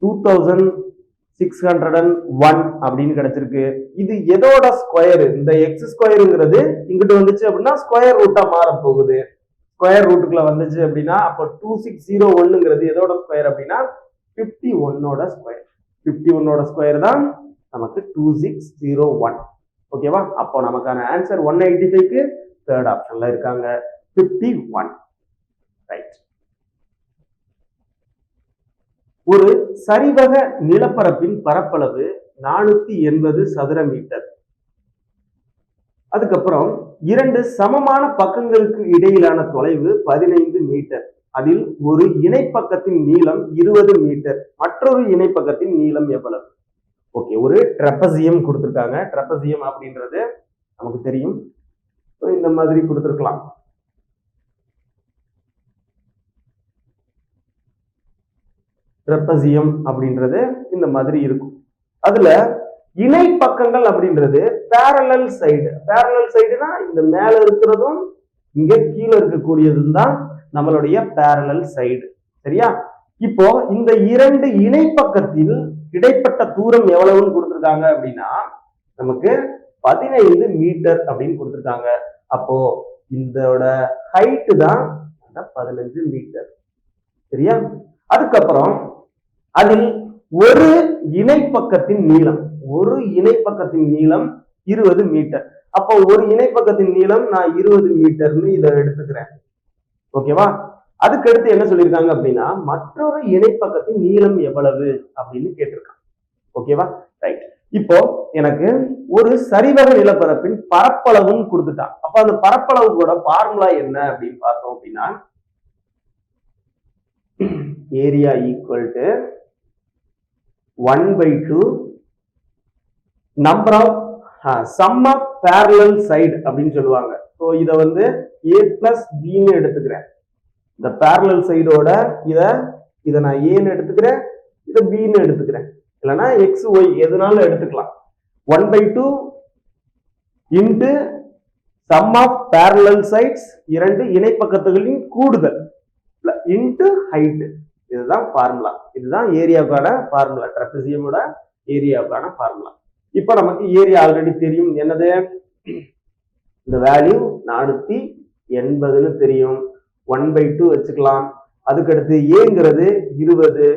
2601 அப்படின்னு கிடைச்சிருக்கு. இது எதோட ஸ்கொயர்? இந்த எக்ஸ் ஸ்கொயருங்கிறது இங்கிட்டு வந்துச்சு அப்படின்னா ஸ்கொயர் ரூட்டா மாற போகுது. ஸ்கொயர் ரூட்டுக்குள்ள வந்துச்சு அப்படின்னா அப்போ 2601ங்கிறது எதோட ஸ்கொயர் அப்படின்னா 51ஓட ஸ்கொயர். 51ஓட ஸ்கொயர் தான் நமக்கு 2601. ஓகேவா? அப்போ நமக்கான ஆன்சர் 185க்கு தேர்ட் ஆப்ஷன்ல இருக்காங்க 51. ரைட். ஒரு சரிவக நிலப்பரப்பின் பரப்பளவு 480 சதுர மீட்டர். அதுக்கப்புறம் 2 சமமான பக்கங்களுக்கு இடையிலான தொலைவு 15 மீட்டர். அதில் ஒரு இணைப்பக்கத்தின் நீளம் 20 மீட்டர். மற்றொரு இணைப்பக்கத்தின் நீளம் எவ்வளவு? ஓகே, ஒரு ட்ரெபசியம் கொடுத்திருக்காங்க. ட்ரெபசியம் அப்படின்றது நமக்கு தெரியும், இந்த மாதிரி கொடுத்திருக்கலாம். ட்ரெபசியம் அப்படின்றது இந்த மாதிரி இருக்கும். அதுல இணை பக்கங்கள் அப்படின்றது பேரலல் சைடு. பேரலல் சைடுனா இந்த மேல இருக்கிறதும் இங்க கீழே இருக்கக்கூடியதும் தான் நம்மளுடைய பேரலல் சைடு. சரியா? இப்போ இந்த 2 இணை பக்கத்தில் இடைப்பட்ட தூரம் எவ்வளவுன்னு கொடுத்திருக்காங்க அப்படின்னா நமக்கு 15 மீட்டர் அப்படின்னு கொடுத்திருக்காங்க. அப்போ இதோட ஹைட் தான் 15 மீட்டர். சரியா? அதுக்கப்புறம் அதில் ஒரு இணைப்பக்கத்தின் நீளம் 20 மீட்டர். அப்போ ஒரு இணைப்பக்கத்தின் நீளம் நான் 20 மீட்டர்னு இதை எடுத்துக்கிறேன். ஓகேவா? அதுக்கு அடுத்து என்ன சொல்லியிருக்காங்க அப்படின்னா மற்றொரு இணைப்பக்கத்தின் நீளம் எவ்வளவு அப்படின்னு கேட்டிருக்காங்க. ஓகேவா? ரைட். இப்போ எனக்கு ஒரு சரிவக நிலப்பரப்பின் பரப்பளவுன்னு கொடுத்துட்டான். அப்ப அந்த பரப்பளவு கூட ஃபார்முலா என்ன அப்படின்னு பார்த்தோம் அப்படின்னா area equal to 1/2 number of sum of parallel side அப்படின்னு சொல்லுவாங்க. ஸோ இதை வந்து a பிளஸ் பின்னு எடுத்துக்கிறேன். இந்த பேரலல் சைடோட இதை நான் ஏன்னு எடுத்துக்கிறேன், இதை பின்னு எடுத்துக்கிறேன். இல்லைன்னா எக்ஸ் ஒய் எதுனாலும் எடுத்துக்கலாம். 1/2 into sum of parallel sides, 2 இணைப்பக்கத்துகளின் கூடுதல் இன்டு ஹைட். இதுதான் ஃபார்முலா. இதுதான் ஏரியாவுக்கான ஃபார்முலா. ட்ரெபசியமோட ஏரியாவுக்கான ஃபார்முலா. இப்போ நமக்கு ஏரியா ஆல்ரெடி தெரியும். என்னது? இந்த வேல்யூ 480ன்னு தெரியும். 1/2 வச்சுக்கலாம். அதுக்கடுத்து ஏங்கிறது 20,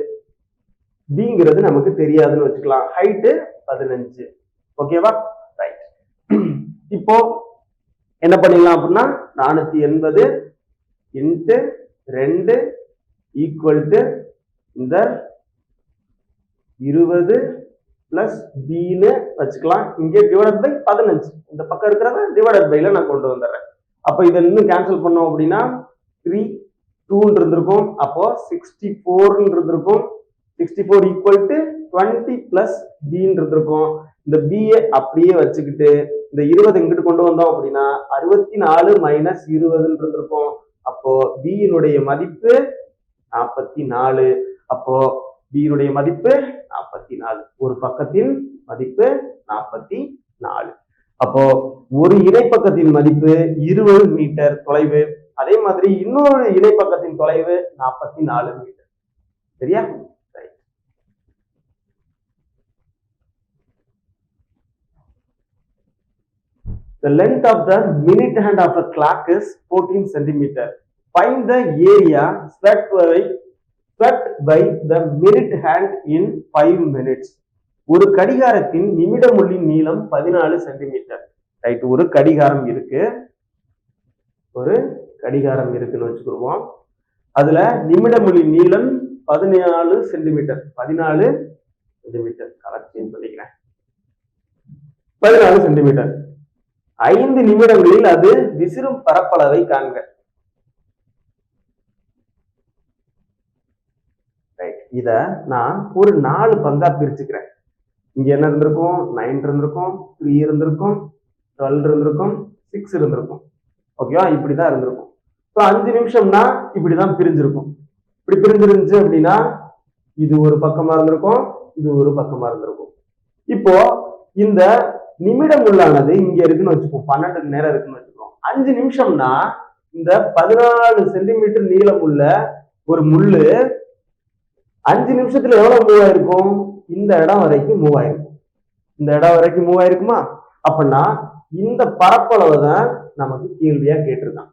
பிங்கிறது நமக்கு தெரியாதுன்னு வச்சுக்கலாம். ஹைட்டு 15. ஓகேவா? ரைட். இப்போ என்ன பண்ணிடலாம் அப்படின்னா 480 இன்ட்டு 2 ஈக்குவல் டு இந்த 20 பிளஸ் பின்னு வச்சுக்கலாம். இங்கே டிவைடட் பை 15. இந்த பக்கம் இருக்கிறத டிவைடட் பைல நான் கொண்டு வந்துடுறேன். அப்போ இதை இன்னும் கேன்சல் பண்ணோம் அப்படின்னா 3 2 இருந்திருக்கும். அப்போ 64 இருந்திருக்கும். 64 ஈக்குவல் டு 20 பிளஸ் பின்னு இருந்திருக்கும். இந்த பிஏ அப்படியே வச்சுக்கிட்டு இந்த 20 இங்கிட்டு கொண்டு வந்தோம் அப்படின்னா 64 மைனஸ் 20 இருந்திருக்கும். அப்போ பியினுடைய மதிப்பு 44. அப்போ பியினுடைய மதிப்பு 44. ஒரு பக்கத்தின் மதிப்பு 44. அப்போ ஒரு இணைப்பக்கத்தின் மதிப்பு 20 மீட்டர் தொலைவு. அதே மாதிரி இன்னொரு இணைப்பக்கத்தின் தொலைவு 44 மீட்டர். சரியா? The length of the minute hand of a clock is 14 centimeter. Find the area swept by the minute hand in 5 minutes. ஒரு கடிகாரத்தின் நிமிடமுள்ளின் நீளம் 14 சென்டிமீட்டர். ரைட். ஒரு கடிகாரம் இருக்குன்னு வச்சுக்கிடுவோம். அதுல நிமிடமுள்ளின் நீளம் 14 சென்டிமீட்டர். 14 சென்டிமீட்டர் கலர் சேஞ்ச் பண்ணிக்கிறேன். 14 சென்டிமீட்டர். 5 நிமிடங்களில் அது விசிறும் பரப்பளவை காண்க. இத நான் ஒரு 4 பங்கா பிரிச்சுக்கிறேன். இங்க என்ன இருந்திருக்கும்? 9 இருந்திருக்கும், 3 இருந்திருக்கும், 12 இருந்திருக்கும், 6 இருந்திருக்கும். ஓகேவா? இப்படிதான் இருந்திருக்கும். ஸோ 5 நிமிஷம்னா இப்படிதான் பிரிஞ்சிருக்கும். இப்படி பிரிஞ்சிருந்துச்சு அப்படின்னா இது ஒரு பக்கமா இருந்திருக்கும், இது ஒரு பக்கமா இருந்திருக்கும். இப்போ இந்த நிமிடம் உள்ளானது இங்க இருக்குன்னு வச்சுப்போம், 12 நேரம் இருக்குன்னு வச்சுக்கோம். 5 நிமிஷம்னா இந்த 14 சென்டிமீட்டர் நீளம் உள்ள ஒரு முள்ளு 5 நிமிஷத்துல எவ்வளவு மூவ் ஆயிருக்கும்? இந்த இடம் வரைக்கும் மூவ் ஆயிருக்கும். இந்த இடம் வரைக்கும் மூவ் ஆயிருக்குமா? அப்படின்னா இந்த பரப்பளவு தான் நமக்கு கேள்வியா கேட்டிருக்கான்.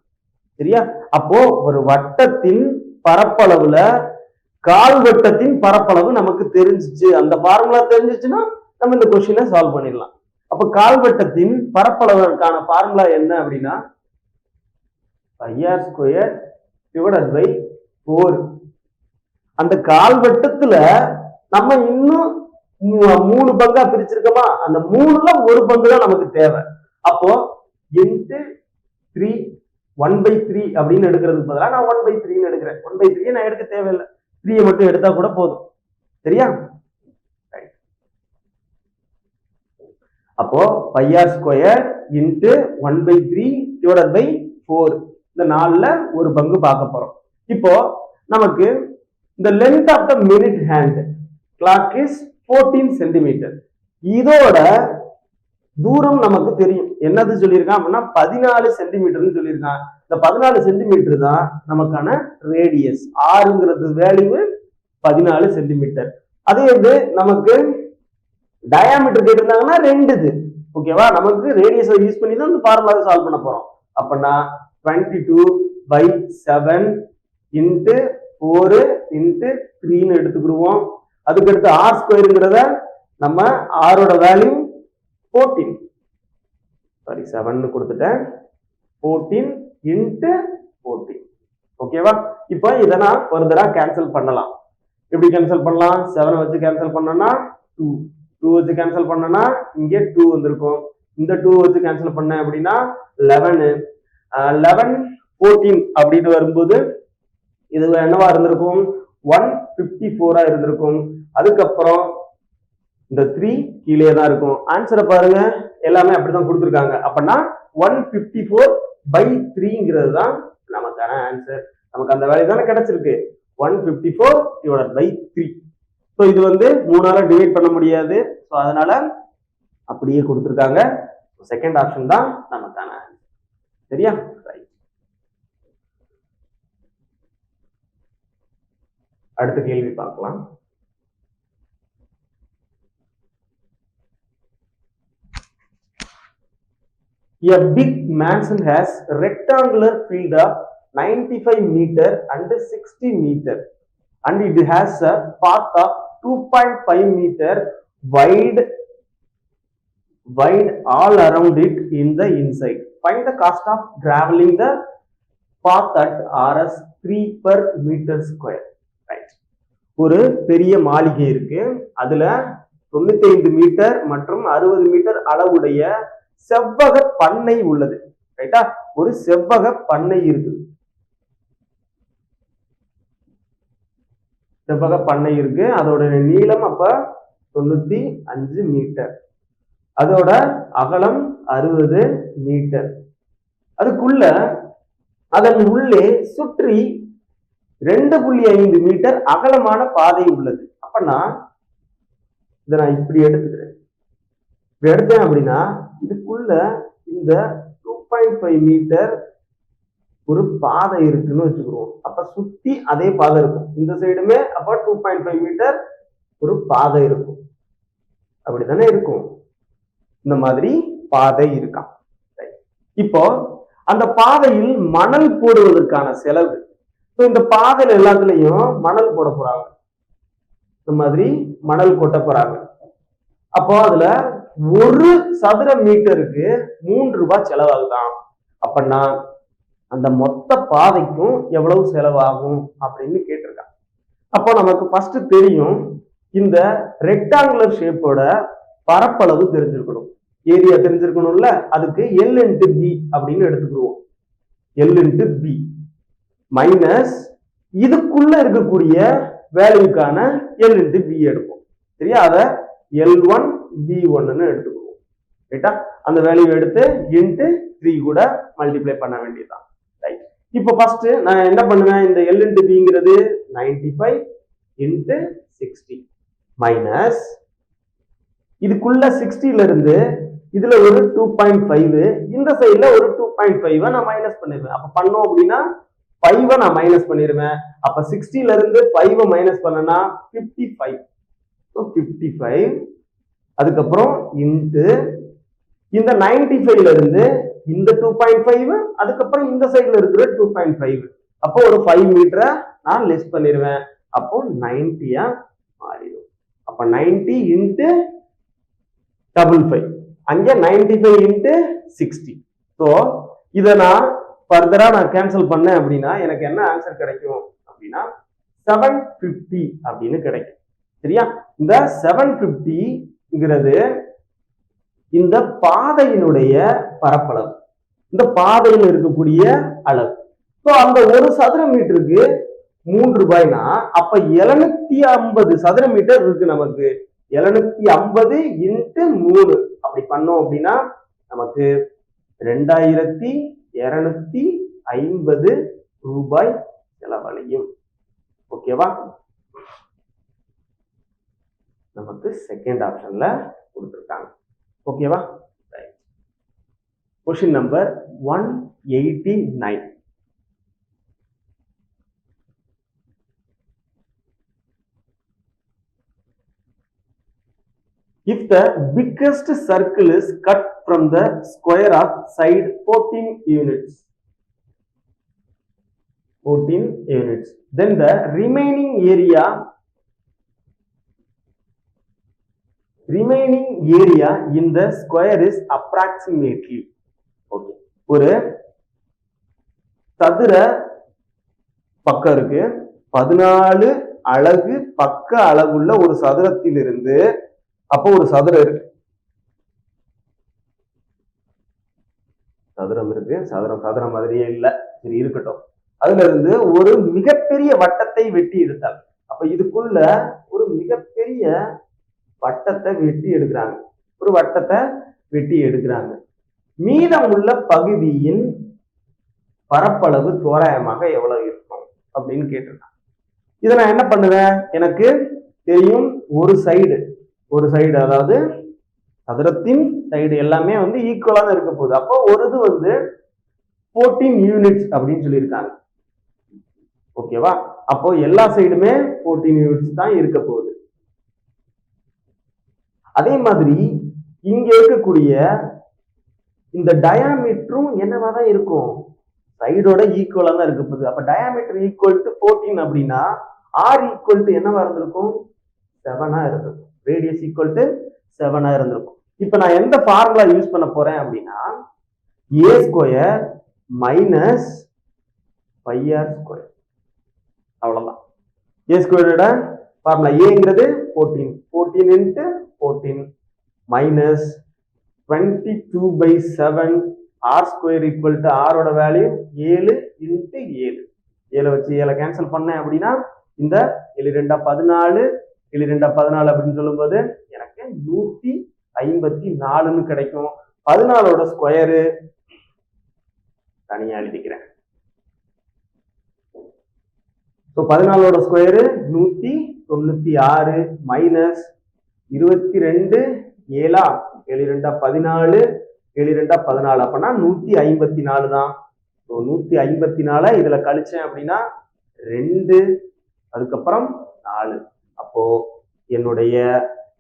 சரியா? அப்போ ஒரு வட்டத்தின் பரப்பளவுல கால் வட்டத்தின் பரப்பளவு நமக்கு தெரிஞ்சிச்சு. அந்த ஃபார்முலா தெரிஞ்சிச்சுன்னா நம்ம இந்த கொஸ்டினை சால்வ் பண்ணிடலாம். அப்ப கால் வட்டத்தின் பரப்பளவுக்கான ஃபார்முலா என்ன அப்படின்னா πr² / 4. அந்த கால் வட்டத்துல நம்ம இன்னும் 3 பங்கா பிரிச்சிருக்கோமா? அந்த 3ல ஒரு பங்கு தான் நமக்கு தேவை. அப்போ இன்ட்டு 3 1/3 அப்படின்னு எடுக்கிறதுக்கு பதிலாக நான் 1/3 எடுக்கிறேன். 1/3 நான் எடுக்க தேவையில்லை, 3 மட்டும் எடுத்தா கூட போதும். சரியா? அப்போ πr² இன்ட்டு 1/3 / 4. இந்த 4ல ஒரு பங்கு பார்க்க போறோம். இப்போ நமக்கு இந்த length of the minute hand clock is 14 centimetre. இதோட தூரம் நமக்கு தெரியும். என்னது சொல்லியிருக்கான் அப்படின்னா 14 சென்டிமீட்டர்னு சொல்லியிருக்கான். இந்த 14 சென்டிமீட்டர் தான் நமக்கான ரேடியஸ். ஆறுங்கிறது வேல்யூ 14 சென்டிமீட்டர். அதே இது நமக்கு டயாமீட்டர் கேட்டிருந்தாங்கன்னா 2 இது. ஓகேவா? நமக்கு ரேடியஸை யூஸ் பண்ணி தான் இந்த ஃபார்முலாவை சால்வ் பண்ண போறோம். அப்படின்னா 22/7 இன்ட்டு 4 இன்ட்டு 3ன்னு எடுத்துக்கிடுவோம். அதுக்கடுத்து r²ங்கிறத நம்ம ஆரோட வேல்யூ 14, சாரி 7ன்னு கொடுத்துட்டேன், 14 இன்ட்டு 14. ஓகேவா? இப்போ இதை நான் ஃபர்தரா கேன்சல் பண்ணலாம். எப்படி கேன்சல் பண்ணலாம்? 7 வச்சு கேன்சல் பண்ணனா 2, 2 வச்சு கேன்சல் பண்ணனா இங்கே 2 வந்திருக்கும். இந்த 2 வச்சு கேன்சல் பண்ண அப்படின்னா 11, 11 14 அப்படின்னு வரும்போது இது என்னவா இருந்திருக்கும்? 154 இருந்திருக்கும். அதுக்கப்புறம் இந்த 3 கீழே தான் இருக்கும். ஆன்சரை பாருங்க, எல்லாமே அப்படிதான் கொடுத்துருக்காங்க. அப்படின்னா 154/3ங்கிறது தான் நமக்கான ஆன்சர். நமக்கு அந்த வேல்யூ தானே கிடைச்சிருக்கு, 154/3. ஸோ இது 3ஆல டிவைட் பண்ண முடியாது. ஸோ அதனால அப்படியே கொடுத்துருக்காங்க. செகண்ட் ஆப்ஷன் தான் நமக்கான ஆன்சர். சரியா? ரைட். அடுத்த கேள்வி பார்க்கலாம். A big mansion has a rectangular field of 95 meter and 60 meter, and it has a path of 2.5 meter wide all around it in the inside. Find the cost of traveling the path at Rs 3 per meter square. Right. ஒரு பெரிய மாளிகை இருக்கு. அதுல 95 மீட்டர் மற்றும் 60 மீட்டர் அளவுடைய செவ்வக பண்ணை உள்ளது. ரைட்டா? ஒரு செவ்வக பண்ணை இருக்கு. செவ்வக பண்ணை இருக்கு. அதோட நீளம் அப்ப 95 மீட்டர். அதோட அகலம் 60 மீட்டர். அதுக்குள்ள அதன் உள்ளே சுற்றி 2.5 மீட்டர் அகலமான பாதை உள்ளது. அப்பனா இதை நான் இப்படி எடுத்துக்கிறேன். இப்படி எடுத்தேன் அப்படின்னா இதுக்குள்ள இந்த 2.5 மீட்டர் ஒரு பாதை இருக்குன்னு வச்சுக்கிறோம். அப்ப சுத்தி அதே பாதை இருக்கும். இந்த சைடுமே அப்ப 2.5 மீட்டர் ஒரு பாதை இருக்கும். அப்படித்தானே இருக்கும். இந்த மாதிரி பாதை இருக்கான். இப்போ அந்த பாதையில் மணல் போடுவதற்கான செலவு. இந்த பாதையில எல்லாத்துலயும் மணல் போட போறாங்க. இந்த மாதிரி மணல் கொட்ட போறாங்க. அப்போ அதுல 1 சதுர மீட்டருக்கு 3 ரூபாய் செலவாகுதான். அப்படின்னா அந்த மொத்த பாதைக்கும் எவ்வளவு செலவாகும் அப்படின்னு கேட்டிருக்காங்க. அப்போ நமக்கு ஃபர்ஸ்ட் தெரியும், இந்த ரெக்டாங்குலர் ஷேப்போட பரப்பளவு தெரிஞ்சிருக்கணும், ஏரியா தெரிஞ்சிருக்கணும்ல. அதுக்கு L into B அப்படின்னு எடுத்துக்கிடுவோம். L into B மைனஸ் இதுக்குள்ள இருக்கக்கூடிய வேல்யூக்கான L into B எடுப்போம். சரியா? அதை L1 B1ன்னு எடுத்துக்குவோம். ரைட்டா? அந்த வேல்யூ எடுத்து இன்ட்டு 3 கூட மல்டிப்ளை பண்ண வேண்டியதுதான். ரைட். இப்போ ஃபர்ஸ்ட் நான் என்ன பண்ணுவேன், இந்த L இன்ட்டு பிங்கிறது 95 இன்ட்டு 60 மைனஸ் இதுக்குள்ள 60ல இருந்து இதுல ஒரு 2.5 இந்த சைடுல ஒரு 2.5 நான் மைனஸ் பண்ணிடுவேன். அப்ப பண்ணோம் அப்படின்னா 5 நான் மைனஸ் பண்ணிடுவேன். அப்ப 60ல இருந்து 5 மைனஸ் பண்ணனா 55. 55 அதுக்கப்புறம் இன்ட்டு இந்த 95ல இருந்து இந்த 2.5 அதுக்கப்புறம் இந்த சைடுல இருக்கிற 2.5 அப்போ ஒரு 5 மீட்டரை நான் லெஸ் பண்ணிடுவேன். அப்போ 90 மாறிடும். அப்ப 90 இன்ட்டு 55 அங்க 95 இன்ட்டு 60. ஸோ இதை நான் ஃபர்தரா நான் கேன்சல் பண்ணேன் அப்படின்னா எனக்கு என்ன ஆன்சர் கிடைக்கும் அப்படின்னா 750 அப்படின்னு கிடைக்கும். சரியா? இந்த 750ங்கிறது இந்த பாதையினுடைய பரப்பளவு, இந்த பாதையில் இருக்கக்கூடிய அளவு. ஸோ அந்த ஒரு சதுர மீட்டருக்கு 3 ரூபாய்னா அப்ப 750 சதுர மீட்டர் இருக்கு நமக்கு. 750 இன்ட்டு 3 அப்படி பண்ணோம் அப்படின்னா நமக்கு 2250 ரூபாய் செலவழியும். ஓகேவா? நமக்கு செகண்ட் ஆப்ஷன்ல கொடுத்துருக்காங்க. ஓகேவா? Question number 189. If the biggest circle is cut from the square of side 14 units, then the remaining area in the square is approximately. Okay. ஒரு சதுர பக்கம் இருக்கு, 14 அலகு பக்க அளவுள்ள ஒரு சதுரத்திலிருந்து அப்போ ஒரு சதுரம் இருக்கு, சதுரம் இருக்கு, சதுரம் மாதிரியே இல்ல, சரி இருக்கட்டும். அதுல இருந்து ஒரு மிகப்பெரிய வட்டத்தை வெட்டி எடுத்தாங்க. அப்ப இதுக்குள்ள ஒரு மிகப்பெரிய வட்டத்தை வெட்டி எடுக்கிறாங்க, ஒரு வட்டத்தை வெட்டி எடுக்கிறாங்க. மீதம் உள்ள பகுதியின் பரப்பளவு தோராயமாக எவ்வளவு இருக்கும் அப்படின்னு கேட்டிருக்காங்க. இதை நான் என்ன பண்ணுவேன், எனக்கு தெரியும் ஒரு சைடு அதாவது சதுரத்தின் சைடு எல்லாமே வந்து ஈக்குவலா தான் இருக்க போகுது. அப்போ ஒரு இது வந்து 14 யூனிட்ஸ் அப்படின்னு சொல்லியிருக்காங்க. ஓகேவா? அப்போ எல்லா சைடுமே 14 யூனிட்ஸ் தான் இருக்க போகுது. அதே மாதிரி இங்க இருக்கக்கூடிய இந்த டயாமீட்டரும் என்னவா தான் இருக்கும், சைடோட ஈக்குவலா தான் இருக்க போகுது. அப்ப டயாமீட்டர் ஈக்குவல் டு 14 அப்படின்னா ஆர் ஈக்குவல் டு என்னவா இருந்திருக்கும், 7 இருந்திருக்கும். ரேடியஸ் ஈக்குவல் டு 7 இருந்திருக்கும். இப்ப நான் எந்த ஃபார்முலா யூஸ் பண்ண போறேன் அப்படின்னா a square minus 5r square. அவ்வளவுதான். a ஸ்கொயரோட ஃபார்முலா ஏங்கிறது 14 into 14 minus 22/7 r square equal to r ஓட வேல்யூ 7 இன்ட்டு 7. 7 வச்சு 7 கேன்சல் பண்ணேன் அப்படின்னா இந்த 7 2 14 7 2 14 அப்படின்னு சொல்லும்போது எனக்கு 154ன்னு கிடைக்கும். 14ஓட ஸ்கொயரு தனியா எழுதிக்கிறேன். 14ஓட ஸ்கொயரு 196 மைனஸ் 22 7 7 2 14 7 2 14 அப்படின்னா 154 தான். 154 இதுல கழிச்சேன் அப்படின்னா 2 அதுக்கப்புறம் 4. அப்போ என்னுடைய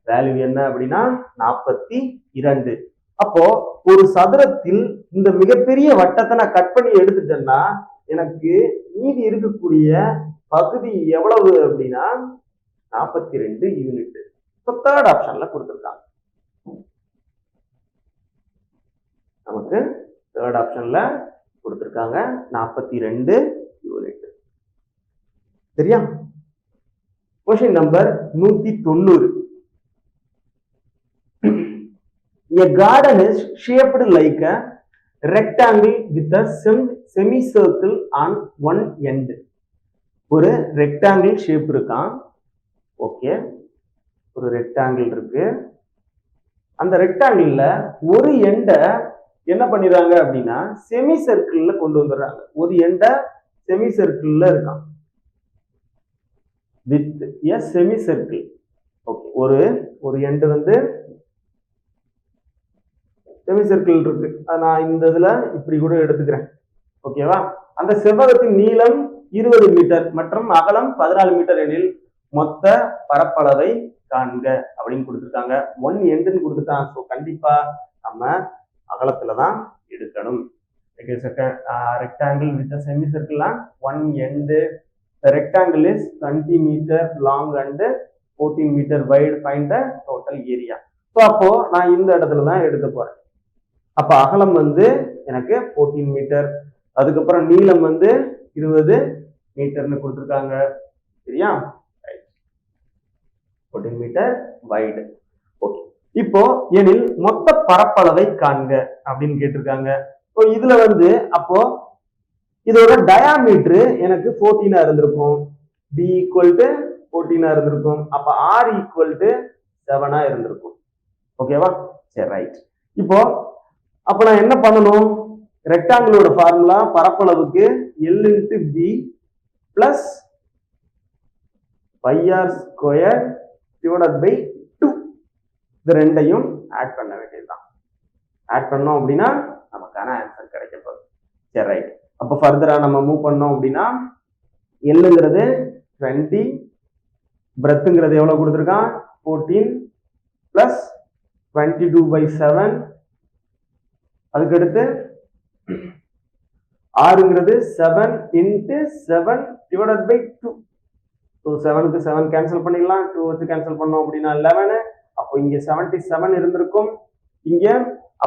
வேல்யூ என்ன அப்படின்னா 42. அப்போ ஒரு சதுரத்தில் இந்த மிகப்பெரிய வட்டத்தை நான் கட் பண்ணி எடுத்துட்டேன்னா எனக்கு மீதி இருக்கக்கூடிய பகுதி எவ்வளவு அப்படின்னா 42 யூனிட். தேர்ட் ஆப்ஷன்ல கொடுத்துருக்காங்க. நமக்கு தேர்ட் ஆப்ஷன்ல கொடுத்துருக்காங்க 42 யூனிட். சரியா? Question number 190. A garden is shaped like a rectangle with a semicircle on one end. ஒரு ரெக்டாங்கிள் ஷேப் இருக்கான். ஓகே, ஒரு ரெக்டாங்கிள் இருக்கு. அந்த ரெக்டாங்கிள்ல ஒரு எண்டை என்ன பண்ணிடுறாங்க அப்படின்னா செமி சர்க்கிள்ல கொண்டு வந்துடுறாங்க. ஒரு எண்டை செமி சர்க்கிள்ல இருக்கான் with a semi circle. Okay, ஒரு எண்டு வந்து செமி சர்க்கிள் இருக்கு. நான் இந்த இதுல இப்படி கூட எடுத்துக்கிறேன். ஓகேவா? அந்த செவ்வகத்தின் நீளம் 20 மீட்டர் மற்றும் அகலம் 14 மீட்டர் எனில் மொத்த பரப்பளவை காண்க அப்படின்னு கொடுத்துருக்காங்க. 1 எண்டுன்னு கொடுத்துட்டான். ஸோ கண்டிப்பா நம்ம அகலத்துலதான் எடுக்கணும். Rectangle with semi circle on 1 end. The rectangle is 20 meter long and 14 meter wide. Find the total area. So அப்போ நான் இந்த இடத்துல தான் எடுக்க போறேன். அப்ப அகலம் வந்து எனக்கு 14 மீட்டர், அதுக்கப்புறம் நீளம் வந்து 20 மீட்டர்னு கொடுத்துருக்காங்க. சரியா? 14 மீட்டர் வைடு. ஓகே, இப்போ எனில் மொத்த பரப்பளவை காண்க அப்படின்னு கேட்டிருக்காங்க. ஸோ இதுல வந்து அப்போ இதோட டயாமீட்டர் எனக்கு 14 இருந்திருக்கும், d ஈக்குவல் டு 14 இருந்திருக்கும், அப்ப r ஈக்குவல் டு 7 இருந்திருக்கும். ஓகேவா? சரி, ரைட். இப்போ அப்ப நான் என்ன பண்ணணும்? ரெக்டாங்கிளோட ஃபார்முலா பரப்பளவுக்கு L into b plus πr square divided by 2. இது ரெண்டையும் ஆட் பண்ண வேண்டியதுதான். ஆட் பண்ணோம் அப்படின்னா நமக்கான ஆன்சர் கிடைக்க போகுது. சரி, ரைட். அப்ப ஃபர்தரா நம்ம மூவ் பண்ணோம் அப்படின்னா எல்லுங்கிறது 20, பிரெத்துங்கிறது எவ்வளவு கொடுத்துருக்கான்? 14 பிளஸ் 22/7. அதுக்கடுத்து ஆறுங்கிறது 7 இன்ட்டு 7 டிவைடட் பை 2. ஸோ 7க்கு 7 கேன்சல் பண்ணிடலாம், 2 வச்சு கேன்சல் பண்ணோம் அப்படின்னா 11. அப்போ இங்க 77 இருந்திருக்கும், இங்க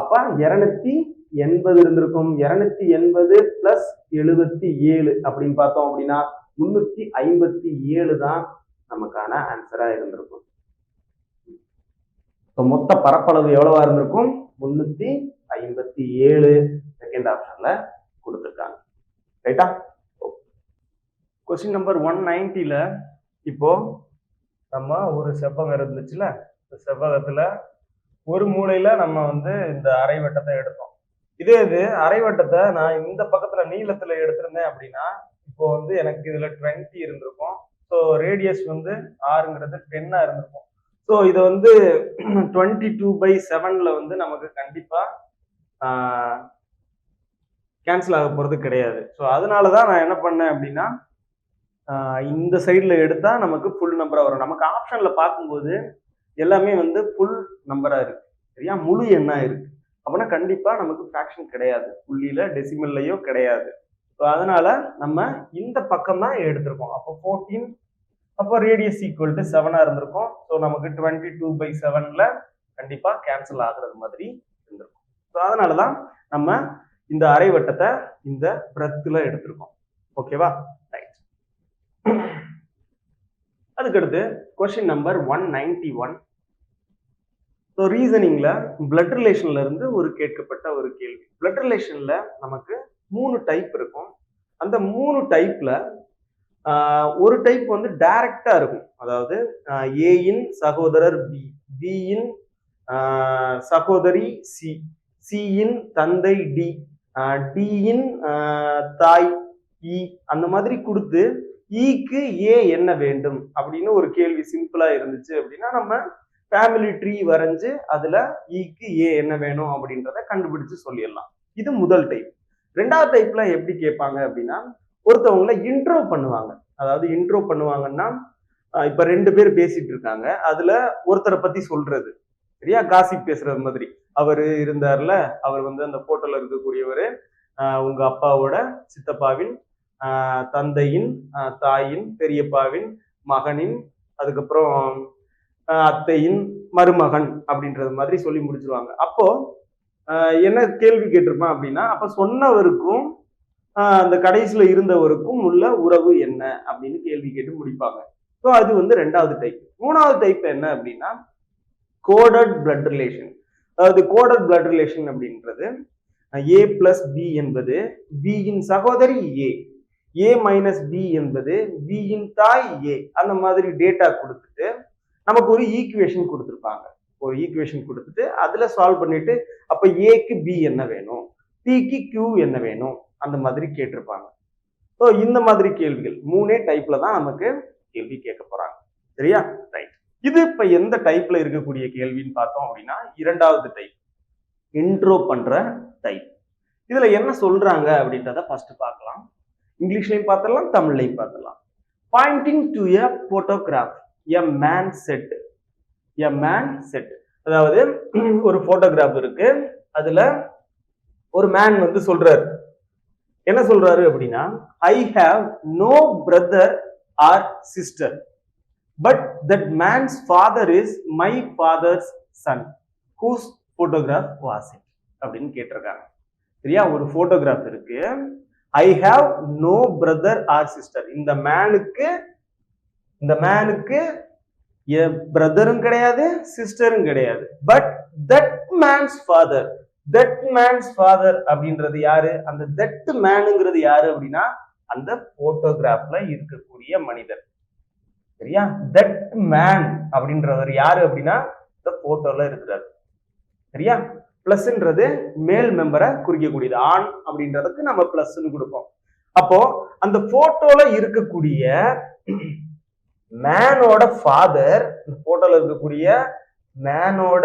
அப்ப 280 இருந்திருக்கும். 280 பிளஸ் 77 அப்படின்னு பார்த்தோம் அப்படின்னா 357 தான் நமக்கான ஆன்சரா இருந்திருக்கும். மொத்த பரப்பளவு எவ்வளவா இருந்திருக்கும்? 357. செகண்ட் ஆப்ஷன்ல கொடுத்துருக்காங்க. ரைட்டா? கொஸ்டின் நம்பர் 190ல இப்போ நம்ம ஒரு செவ்வகம் இருந்துச்சுல, இந்த செவ்வகத்துல ஒரு மூலையில நம்ம வந்து இந்த அரைவட்டத்தை எடுத்தோம். இது அரைவட்டத்தை நான் இந்த பக்கத்துல நீளத்துல எடுத்திருந்தேன் அப்படின்னா இப்போ வந்து எனக்கு இதுல 20 இருந்திருக்கும். ஸோ ரேடியஸ் வந்து ஆறுங்கிறது 10 இருந்திருக்கும். ஸோ இதை வந்து 22/7 வந்து நமக்கு கண்டிப்பா கேன்சல் ஆக போறது கிடையாது. ஸோ அதனாலதான் நான் என்ன பண்ணேன் அப்படின்னா இந்த சைட்ல எடுத்தா நமக்கு ஃபுல் நம்பரா வரும். நமக்கு ஆப்ஷன்ல பார்க்கும்போது எல்லாமே வந்து ஃபுல் நம்பரா இருக்கு, சரியா? முழு எண்ணா இருக்கு. அப்படின்னா கண்டிப்பா நமக்கு ஃபிராக்ஷன் கிடையாது, புள்ளியில டெசிமல்லையோ கிடையாது. ஸோ அதனால நம்ம இந்த பக்கம் தான் எடுத்திருக்கோம். அப்போ 14, அப்போ ரேடியஸ் ஈக்குவல் டு 7 இருந்திருக்கும். ஸோ நமக்கு 22/7ல கண்டிப்பா கேன்சல் ஆகுறது மாதிரி இருந்திருக்கும். ஸோ அதனாலதான் நம்ம இந்த அரைவட்டத்தை இந்த பிரெத்துல எடுத்திருக்கோம். ஓகேவா? ரைட். அதுக்கடுத்து கொஸ்டின் நம்பர் 191. ஸோ ரீசனிங்ல பிளட் ரிலேஷன்ல இருந்து ஒரு கேட்கப்பட்ட ஒரு கேள்வி. பிளட் ரிலேஷன்ல நமக்கு 3 டைப் இருக்கும். அந்த 3 டைப்ல ஒரு டைப் வந்து டைரக்டா இருக்கும். அதாவது ஏயின் சகோதரர் பி, பியின் சகோதரி சி, சியின் தந்தை டி, டியின் தாய் இ, அந்த மாதிரி கொடுத்து ஈக்கு ஏ என்ன வேண்டும் அப்படின்னு ஒரு கேள்வி சிம்பிளா இருந்துச்சு அப்படின்னா நம்ம ஃபேமிலி ட்ரீ வரைஞ்சு அதுல ஈக்கு ஏ என்ன வேணும் அப்படின்றத கண்டுபிடிச்சு சொல்லிடலாம். இது முதல் டைப். ரெண்டாவது டைப்ல எப்படி கேட்பாங்க அப்படின்னா ஒருத்தவங்களை இன்ட்ரோ பண்ணுவாங்க. அதாவது இன்ட்ரோ பண்ணுவாங்கன்னா இப்ப 2 பேர் பேசிட்டு இருக்காங்க, அதுல ஒருத்தரை பத்தி சொல்றது, சரியா? காசிப் பேசுறது மாதிரி. அவரு இருந்தார்ல, அவர் வந்து அந்த போட்டோல இருக்கக்கூடியவரு உங்க அப்பாவோட சித்தப்பாவின் தந்தையின் தாயின் பெரியப்பாவின் மகனின் அதுக்கப்புறம் அத்தையின் மருமகன் அப்படின்றது மாதிரி சொல்லி முடிச்சிருவாங்க. அப்போ என்ன கேள்வி கேட்டிருப்பான் அப்படின்னா அப்ப சொன்னவருக்கும் அந்த கடைசியில இருந்தவருக்கும் உள்ள உறவு என்ன அப்படின்னு கேள்வி கேட்டு முடிப்பாங்க. ஸோ அது வந்து ரெண்டாவது டைப். மூணாவது டைப் என்ன அப்படின்னா கோடட் பிளட் ரிலேஷன். அதாவது கோடட் பிளட் ரிலேஷன் அப்படின்றது ஏ பிளஸ் பி என்பது பியின் சகோதரி ஏ, ஏ மைனஸ் பி என்பது பியின் தாய் ஏ, அந்த மாதிரி டேட்டா கொடுத்துட்டு நமக்கு ஒரு ஈக்குவேஷன் கொடுத்துருப்பாங்க. ஒரு ஈக்குவேஷன் கொடுத்துட்டு அதுல சால்வ் பண்ணிட்டு அப்ப ஏக்கு பி என்ன வேணும், பிக்கு கியூ என்ன வேணும், அந்த மாதிரி கேட்டிருப்பாங்க. ஸோ இந்த மாதிரி கேள்விகள் 3 டைப்ல தான் நமக்கு கேள்வி கேட்க போறாங்க. சரியா? ரைட். இது இப்ப எந்த டைப்ல இருக்கக்கூடிய கேள்வின்னு பார்த்தோம் அப்படின்னா இரண்டாவது டைப், இன்ட்ரோ பண்ற டைப். இதுல என்ன சொல்றாங்க அப்படின்றத ஃபர்ஸ்ட் பார்க்கலாம். இங்கிலீஷ்லயும் பார்த்துடலாம், தமிழ்லையும் பார்த்துடலாம். Poynting to a photograph a man set. A man set அதாவது ஒரு போட்டோகிராஃப் இருக்கு, அதுல ஒரு மேன் வந்து சொல்றாரு. என்ன சொல்றாரு அப்படின்னா, I have no brother or sister, but that man's father is my father's son whose photograph was it அப்படின்னு கேட்டிருக்காங்க. சரியா? ஒரு போட்டோகிராஃப் இருக்கு, I have no brother or sister. இந்த மேனுக்கு பிரதரும் கிடையாது, சிஸ்டரும் கிடையாது. But that man's father, that man's father அப்படின்றது யாரு? அந்த தட் மேனுங்கிறது யாரு அப்படின்னா அந்த போட்டோகிராஃப்ல இருக்கக்கூடிய மனிதர். சரியா? தட் மேன் அப்படின்றவர் யாரு அப்படின்னா இந்த போட்டோல இருக்கிறார். சரியா? பிளஸ்ன்றது மேல் மெம்பரை குறிக்கக்கூடியது. ஆண் அப்படின்றதுக்கு நம்ம பிளஸ்ன்னு கொடுப்போம். அப்போ அந்த போட்டோல இருக்கக்கூடிய மேனோட ஃபாதர், இந்த போட்டோல இருக்கக்கூடிய மேனோட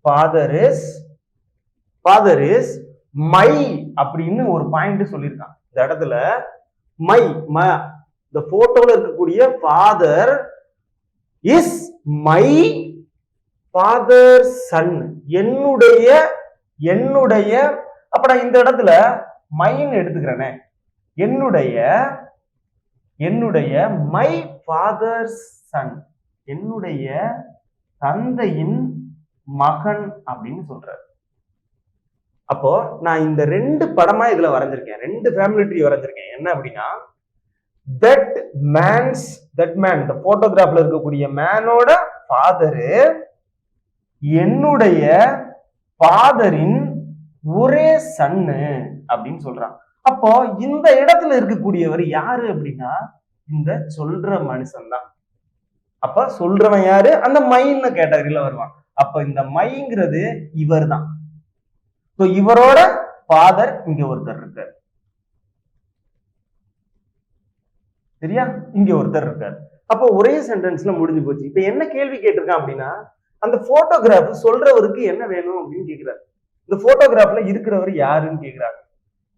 ஃபாதர் இஸ் மை அப்படின்னு ஒரு பாயிண்ட் சொல்லியிருக்கான். இந்த இடத்துல மை, இந்த போட்டோல இருக்கக்கூடிய father is my father son, என்னுடைய அப்ப நான் இந்த இடத்துல மைன்னு எடுத்துக்கிறேனே, என்னுடைய மை ஃபாதர் சன், என்னுடைய தந்தையின் மகன் அப்படின்னு சொல்றாரு. அப்போ நான் இந்த 2 படமா இதுல வரைஞ்சிருக்கேன், 2 ஃபேமிலி ட்ரீ வரைஞ்சிருக்கேன். என்ன அப்படின்னா, தட் மேன் இந்த போட்டோகிராஃப்ல இருக்கக்கூடிய மேனோட ஃபாதரு என்னுடைய ஃபாதரின் ஒரே சன்னு அப்படின்னு சொல்றான். அப்போ இந்த இடத்துல இருக்கக்கூடியவர் யாரு அப்படின்னா இந்த சொல்ற மனுஷன் தான். அப்ப சொல்றவன் யாரு? அந்த மைன்னு கேட்டகரியில வருவான். அப்ப இந்த மைங்கிறது இவர் தான். இவரோட ஃபாதர் இங்க ஒருத்தர் இருக்காரு. சரியா? இங்க ஒருத்தர் இருக்காரு. அப்போ ஒரே சென்டென்ஸ்ல முடிஞ்சு போச்சு. இப்ப என்ன கேள்வி கேட்டிருக்கான் அப்படின்னா, அந்த போட்டோகிராஃப் சொல்றவருக்கு என்ன வேணும் அப்படின்னு கேட்கிறாரு. இந்த போட்டோகிராஃப்ல இருக்கிறவர் யாருன்னு கேட்கிறாரு.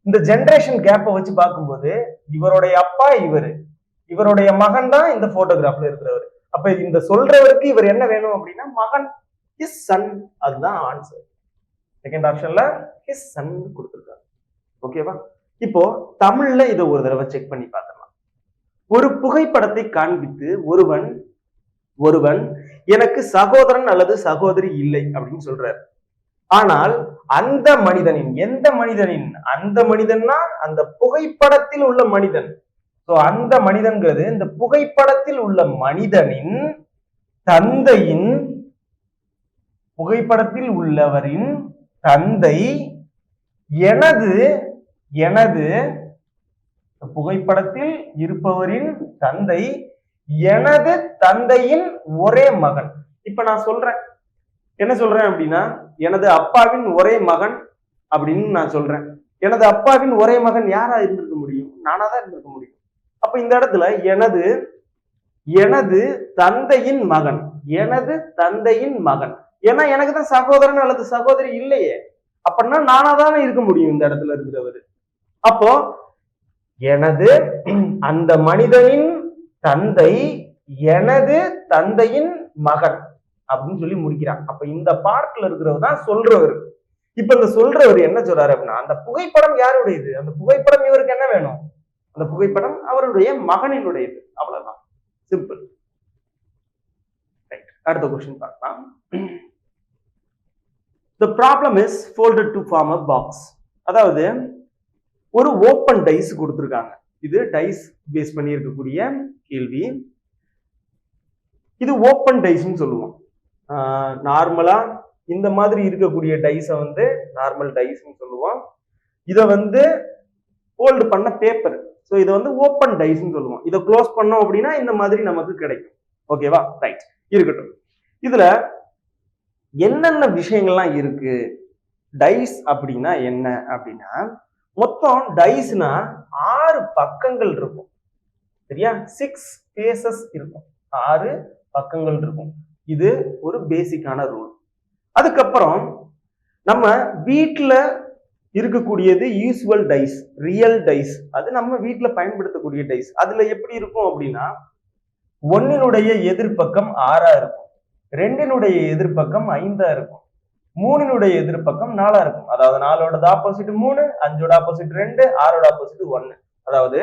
இந்த ஜெனரேஷன் கேப்பை வச்சு பார்க்கும்போது இவருடைய அப்பா இவருடைய மகன் தான் இந்த போட்டோகிராஃப்ல இருக்கிறவர். அப்ப இந்த சொல்றவருக்கு இவர் என்ன வேணும் அப்படின்னா மகன், ஹிஸ் சன். அதுதான் ஆன்சர். செகண்ட் ஆப்ஷன்ல ஹிஸ் சன் கொடுத்திருக்காங்க. ஓகேவா? இப்போ தமிழ்ல இதை ஒரு தடவை செக் பண்ணி பார்க்கலாம். ஒரு புகைப்படத்தை காண்பித்து ஒருவன் எனக்கு சகோதரன் அல்லது சகோதரி இல்லை அப்படின்னு சொல்றாரு. ஆனால் அந்த மனிதனின், எந்த மனிதனின்? அந்த மனிதன்னா அந்த புகைப்படத்தில் உள்ள மனிதன். அந்த மனிதன்கிறது இந்த புகைப்படத்தில் உள்ள மனிதனின் தந்தையின், புகைப்படத்தில் உள்ளவரின் தந்தை எனது புகைப்படத்தில் இருப்பவரின் தந்தை எனது தந்தையின் ஒரே மகன். இப்ப நான் சொல்றேன், என்ன சொல்றேன் அப்படின்னா, எனது அப்பாவின் ஒரே மகன் அப்படின்னு நான் சொல்றேன். எனது அப்பாவின் ஒரே மகன் யாரா இருந்திருக்க முடியும்? நானாதான் இருந்திருக்க முடியும். அப்ப இந்த இடத்துல எனது தந்தையின் மகன், ஏன்னா எனக்கு தான் சகோதரன் அல்லது சகோதரி இல்லையே. அப்படின்னா நானாதானே இருக்க முடியும் இந்த இடத்துல இருக்கிறவர். அப்போ எனது அந்த மனிதனின் தந்தை எனது தந்தையின் மகன் அப்படின்னு சொல்லி முடிக்கிறான். அப்ப இந்த பார்ட்ல இருக்கிறவர் தான் சொல்றவர். இப்ப இந்த சொல்றவர் என்ன சொல்றாரு அப்படின்னா, அந்த புகைப்படம் யாருடையது? அந்த புகைப்படம் இவருக்கு என்ன வேணும்? அந்த புகைப்படம் அவருடைய மகனினுடையது. அவ்வளவுதான், சிம்பிள். அடுத்த கொஸ்டின் பார்க்கலாம். The problem is folded to form a box. அதாவது ஒரு ஓப்பன் டைஸ் கொடுத்திருக்காங்க. இது டைஸ் பேஸ் பண்ணி இருக்கக்கூடிய கேள்வி. இது ஓப்பன் டைஸ்ன்னு சொல்லுவோம். நார்மலா இந்த மாதிரி இருக்கக்கூடிய டைஸை வந்து நார்மல் டைஸ்ன்னு சொல்லுவோம். இதை வந்து ஹோல்டு பண்ண பேப்பர். ஸோ இதை வந்து ஓப்பன் டைஸ்ன்னு சொல்லுவோம். இதை க்ளோஸ் பண்ணோம் அப்படின்னா இந்த மாதிரி நமக்கு கிடைக்கும். ஓகேவா? ரைட், இருக்கட்டும். இதுல என்னென்ன விஷயங்கள்லாம் இருக்கு? டைஸ் அப்படின்னா என்ன அப்படின்னா, மொத்தம் டைஸ்னா 6 பக்கங்கள் இருக்கும். சரியா? 6 ஃபேசஸ் இருக்கும். 6 பக்கங்கள் இருக்கும். இது ஒரு பேசிக்கான ரூல். அதுக்கப்புறம் நம்ம வீட்ல இருக்கக்கூடியது யூசுவல் டைஸ், ரியல் டைஸ். அது நம்ம வீட்ல பயன்படுத்தக்கூடிய டைஸ். அதுல எப்படி இருக்கும் அப்படின்னா, 1னுடைய எதிர்பக்கம் 6ஆ இருக்கும், 2னுடைய எதிர்பக்கம் 5ஆ இருக்கும், 3னுடைய எதிர்பக்கம் 4ஆ இருக்கும். அதாவது 4ஓட ஆப்போசிட் 3, 5ஓட ஆப்போசிட் 2, 6ஓட ஆப்போசிட் 1. அதாவது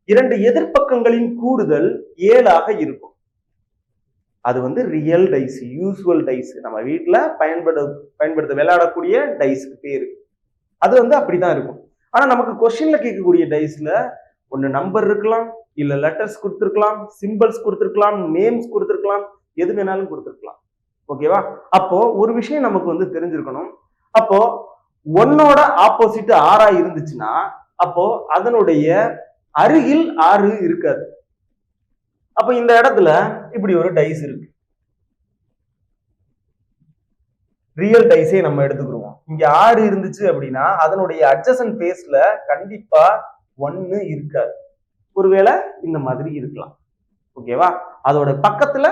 2 எதிர்பக்கங்களின் கூடுதல் 7ஆக இருக்கும். அது வந்து ரியல் டைஸ், யூசுவல் டைஸ். நம்ம வீட்டுல பயன்படுத்த விளையாடக்கூடிய டைஸ்க்கு பேரு. அது வந்து அப்படிதான் இருக்கும். ஆனா நமக்கு கொஸ்டின்ல கேட்கக்கூடிய டைஸ்ல ஒன்னு நம்பர் இருக்கலாம், இல்ல லெட்டர்ஸ் கொடுத்திருக்கலாம், சிம்பிள்ஸ் கொடுத்திருக்கலாம், நேம்ஸ் கொடுத்திருக்கலாம், எது வேணாலும் கொடுத்திருக்கலாம். ஓகேவா? அப்போ ஒரு விஷயம் நமக்கு வந்து தெரிஞ்சிருக்கணும். அப்போ 1ஓட ஆப்போசிட் 6ஆ இருந்துச்சுன்னா, அப்போ அதனுடைய அருகில் 6 இருக்காது. அப்ப இந்த இடத்துல இப்படி ஒரு டைஸ் இருக்கு. ரியல் டைஸே நம்ம எடுத்துக்கிடுவோம். இங்க 6 இருந்துச்சு அப்படின்னா அதனுடைய அட்ஜசன்ட் ஃபேஸ்ல கண்டிப்பா 1 இருக்காது. ஒருவேளை இந்த மாதிரி இருக்கலாம். ஓகேவா? அதோட பக்கத்துல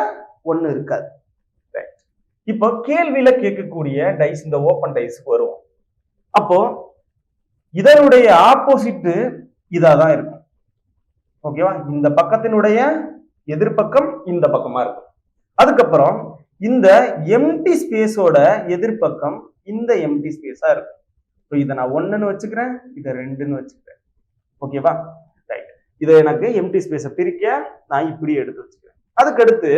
1 இருக்காது. இப்போ கேள்வியில கேட்கக்கூடிய டைஸ் இந்த ஓபன் டைஸ்க்கு வருவோம். அப்போ இதனுடைய ஆப்போசிட் இதாதான் இருக்கும். ஓகேவா? இந்த பக்கத்தினுடைய எதிர்பக்கம் இந்த பக்கமா இருக்கும். அதுக்கப்புறம் இந்த எம்டி ஸ்பேஸோட எதிர்பக்கம் இந்த எம்டி ஸ்பேஸா இருக்கும். இதை நான் 1ன்னு வச்சுக்கிறேன், இதை 2ன்னு வச்சுக்கிறேன். ஓகேவா? ரைட். இதை எனக்கு எம்டி ஸ்பேஸை பிரிக்க நான் இப்படி எடுத்து வச்சுக்கிறேன். அதுக்கடுத்து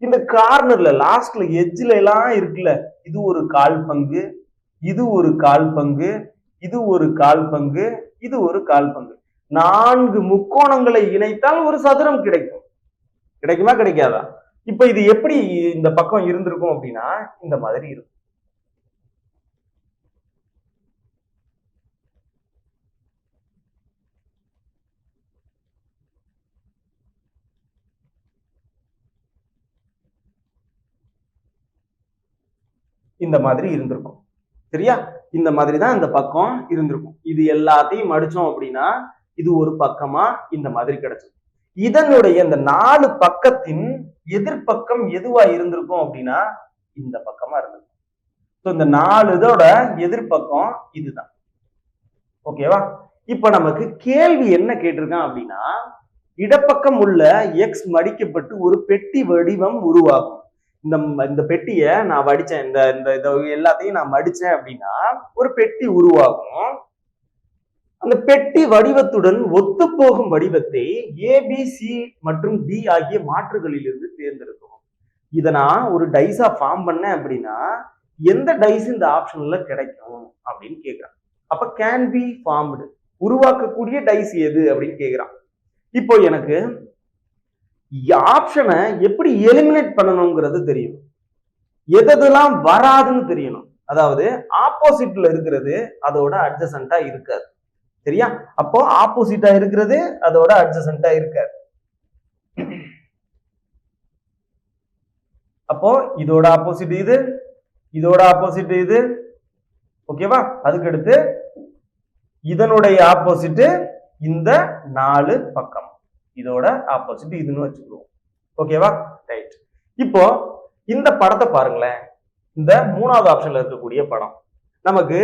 இந்த கார்னர்ல லாஸ்ட்ல எட்ஜ்ல எல்லாம் இருக்குல்ல, இது ஒரு 1/4 பங்கு, இது ஒரு 1/4 பங்கு, இது ஒரு 1/4 பங்கு, இது ஒரு 1/4 பங்கு. 4 முக்கோணங்களை இணைத்தால் ஒரு சதுரம் கிடைக்கும். கிடைக்குமா கிடைக்காதா? இப்ப இது எப்படி இந்த பக்கம் இருந்திருக்கும் அப்படின்னா இந்த மாதிரி இருக்கும். இந்த மாதிரி இருந்திருக்கும். சரியா? இந்த மாதிரி தான் இந்த பக்கம் இருந்திருக்கும். இது எல்லாத்தையும் மடிச்சோம் அப்படின்னா இது ஒரு பக்கமா இந்த மாதிரி கிடைச்சது. இதனுடைய இந்த 4 பக்கத்தின் எதிர்பக்கம் எதுவா இருந்திருக்கும் அப்படின்னா இந்த பக்கமா இருந்திருக்கும். இந்த 4 இதோட எதிர்பக்கம் இதுதான். ஓகேவா? இப்ப நமக்கு கேள்வி என்ன கேட்டிருக்கான் அப்படின்னா, இடப்பக்கம் உள்ள எக்ஸ் மடிக்கப்பட்டு ஒரு பெட்டி வடிவம் உருவாகும். இந்த பெட்டிய நான் வடிச்சேன், இந்த எல்லாத்தையும் நான் மடிச்சேன் அப்படின்னா ஒரு பெட்டி உருவாகும். அந்த பெட்டி வடிவத்துடன் ஒத்து போகும் வடிவத்தை ஏபிசி மற்றும் டி ஆகிய மாற்றுகளில் இருந்து தேர்ந்தெடுக்கணும். இதை நான் ஒரு டைஸா ஃபார்ம் பண்ணேன் அப்படின்னா எந்த டைஸ் இந்த ஆப்ஷன்ல கிடைக்கும் அப்படின்னு கேட்கிறான். அப்ப கேன் பி ஃபார்ம்டு, உருவாக்கக்கூடிய டைஸ் எது அப்படின்னு கேட்கிறான். இப்போ எனக்கு ஆப்ஷனை எப்படி எலிமினேட் பண்ணணுங்கிறது தெரியும், எதெல்லாம் வராதுன்னு தெரியணும். அதாவது ஆப்போசிட்ல இருக்கிறது அதோட அட்ஜசன்டா இருக்காது. சரியா? அப்போ ஆப்போசிட்டா இருக்கிறது அதோட அட்ஜசன்டா இருக்காது. அப்போ இதோட ஆப்போசிட் இது, இதோட ஆப்போசிட் இது. ஓகேவா? அதுக்கடுத்து இதனுடைய ஆப்போசிட் இந்த 4 பக்கம், இதோட ஆப்போசிட் இதுன்னு வச்சுக்குவோம். ஓகேவா? ரைட். இப்போ இந்த படத்தை பாருங்களேன். இந்த 3வது ஆப்ஷன்ல இருக்கக்கூடிய படம் நமக்கு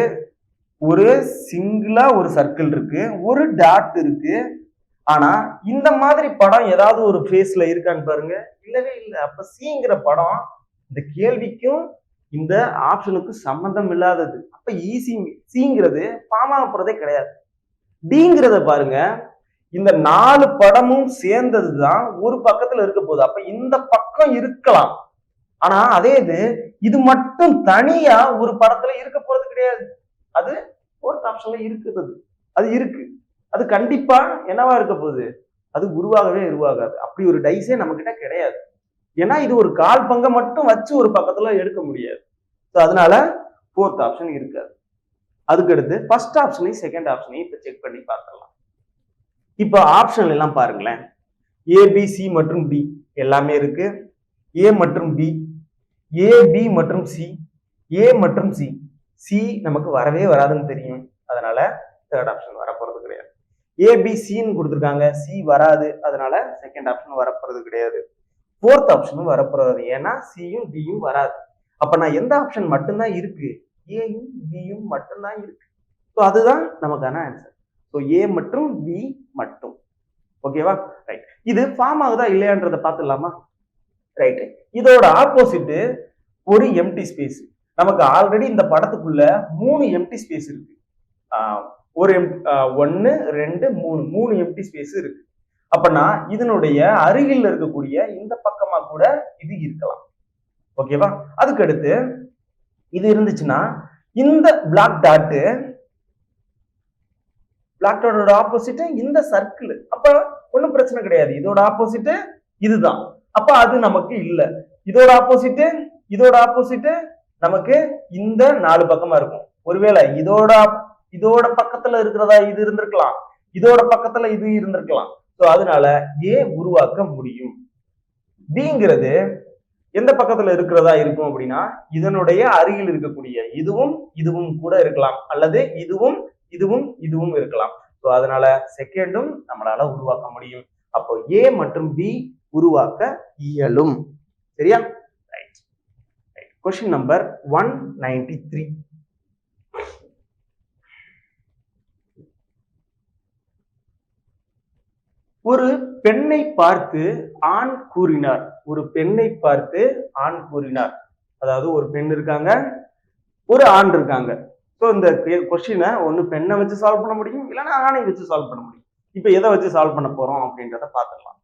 ஒரு சிங்கிளா ஒரு சர்க்கிள் இருக்கு, ஒரு டாட் இருக்கு. ஆனா இந்த மாதிரி படம் ஏதாவது ஒரு ஃபேஸ்ல இருக்கான்னு பாருங்க, இல்லவே இல்லை. அப்ப சிங்கிற படம் இந்த கேள்விக்கும் இந்த ஆப்ஷனுக்கு சம்பந்தம் இல்லாதது. அப்ப ஈஸி சிங்கிறது பாமா போறதே கிடையாது. டிங்கிறத பாருங்க, இந்த 4 படமும் சேர்ந்ததுதான் ஒரு பக்கத்துல இருக்க போகுது. அப்ப இந்த பக்கம் இருக்கலாம். ஆனா அதே இது மட்டும் தனியா ஒரு படத்துல இருக்க போறது கிடையாது. அது ஃபோர்த் ஆப்ஷன்ல இருக்கிறது, அது இருக்கு. அது கண்டிப்பா என்னவா இருக்க போகுது, அது உருவாகவே உருவாகாது. அப்படி ஒரு டைஸே நம்ம கிட்ட கிடையாது. ஏன்னா இது ஒரு 1/4 பங்கை மட்டும் வச்சு ஒரு பக்கத்துல எடுக்க முடியாது. அதனால ஃபோர்த் ஆப்ஷன் இருக்காது. அதுக்கடுத்து ஃபர்ஸ்ட் ஆப்ஷனையும் செகண்ட் ஆப்ஷனையும் இப்ப செக் பண்ணி பார்க்கலாம். இப்ப ஆப்ஷன் எல்லாம் பாருங்களேன், ஏபிசி மற்றும் டி எல்லாமே இருக்கு. ஏ மற்றும் பி, ஏ பி மற்றும் சி, ஏ மற்றும் சி. சி நமக்கு வரவே வராதுன்னு தெரியும், அதனால தேர்ட் ஆப்ஷன் வரப்போறது கிடையாது. ஏபிசின்னு கொடுத்துருக்காங்க, சி வராது, அதனால செகண்ட் ஆப்ஷன் வரப்போறது கிடையாது. ஃபோர்த் ஆப்ஷனும் வரப்போறது, ஏன்னா சியும் டியும் வராது. அப்ப நான் எந்த ஆப்ஷன் மட்டும்தான் இருக்கு, ஏயும் பியும் மட்டும்தான் இருக்கு. ஸோ அதுதான் நமக்கான ஆன்சர். ஸோ ஏ மற்றும் பி மட்டும். ஓகேவா? ரைட். இது ஃபார்ம் ஆகுதா இல்லையான்றதை பார்த்துடலாமா? ரைட். இதோட ஆப்போசிட் ஒரு எம்டி ஸ்பேஸ். நமக்கு ஆல்ரெடி இந்த படத்துக்குள்ள 3 எம்டி ஸ்பேஸ் இருக்கு. ஒரு 1 2 3 எம்டி ஸ்பேஸ் இருக்கு. அப்பனா இதனுடைய அருகில் இருக்கக்கூடிய இந்த பக்கமா கூட இது இருக்கலாம். ஓகேவா? அதுக்கு அடுத்து இது இருந்துச்சுன்னா இந்த பிளாக் டாட், பிளாக் டாட்டோட ஆப்போசிட் இந்த சர்க்கிள், அப்ப ஒன்றும் பிரச்சனை கிடையாது. இதோட ஆப்போசிட் இதுதான், அப்ப அது நமக்கு இல்ல. இதோட ஆப்போசிட் நமக்கு இந்த 4 பக்கமா இருக்கும். ஒருவேளை இதோட பக்கத்துல இருக்கிறதா இது இருந்திருக்கலாம், இதோட பக்கத்துல இது இருந்திருக்கலாம். ஸோ அதனால ஏ உருவாக்க முடியும். பிங்கிறது எந்த பக்கத்துல இருக்கிறதா இருக்கும் அப்படின்னா இதனுடைய அருகில் இருக்கக்கூடிய இதுவும் கூட இருக்கலாம், அல்லது இதுவும் இருக்கலாம். ஸோ அதனால செகண்டும் நம்மளால உருவாக்க முடியும். அப்போ ஏ மற்றும் பி உருவாக்க இயலும். சரியா? ரைட். Question number 193. ஒரு பெண்ணை பார்த்து ஆண் கூறினார். ஒரு பெண்ணை பார்த்து ஆண் கூறினார். அதாவது ஒரு பெண் இருக்காங்க, ஒரு ஆண் இருக்காங்க. ஸோ இந்த கொஸ்டினை ஒன்று பெண்ணை வச்சு சால்வ் பண்ண முடியும், இல்லைன்னா ஆணை வச்சு சால்வ் பண்ண முடியும். இப்ப எதை வச்சு சால்வ் பண்ண போறோம் அப்படின்றத பார்த்துடலாம்.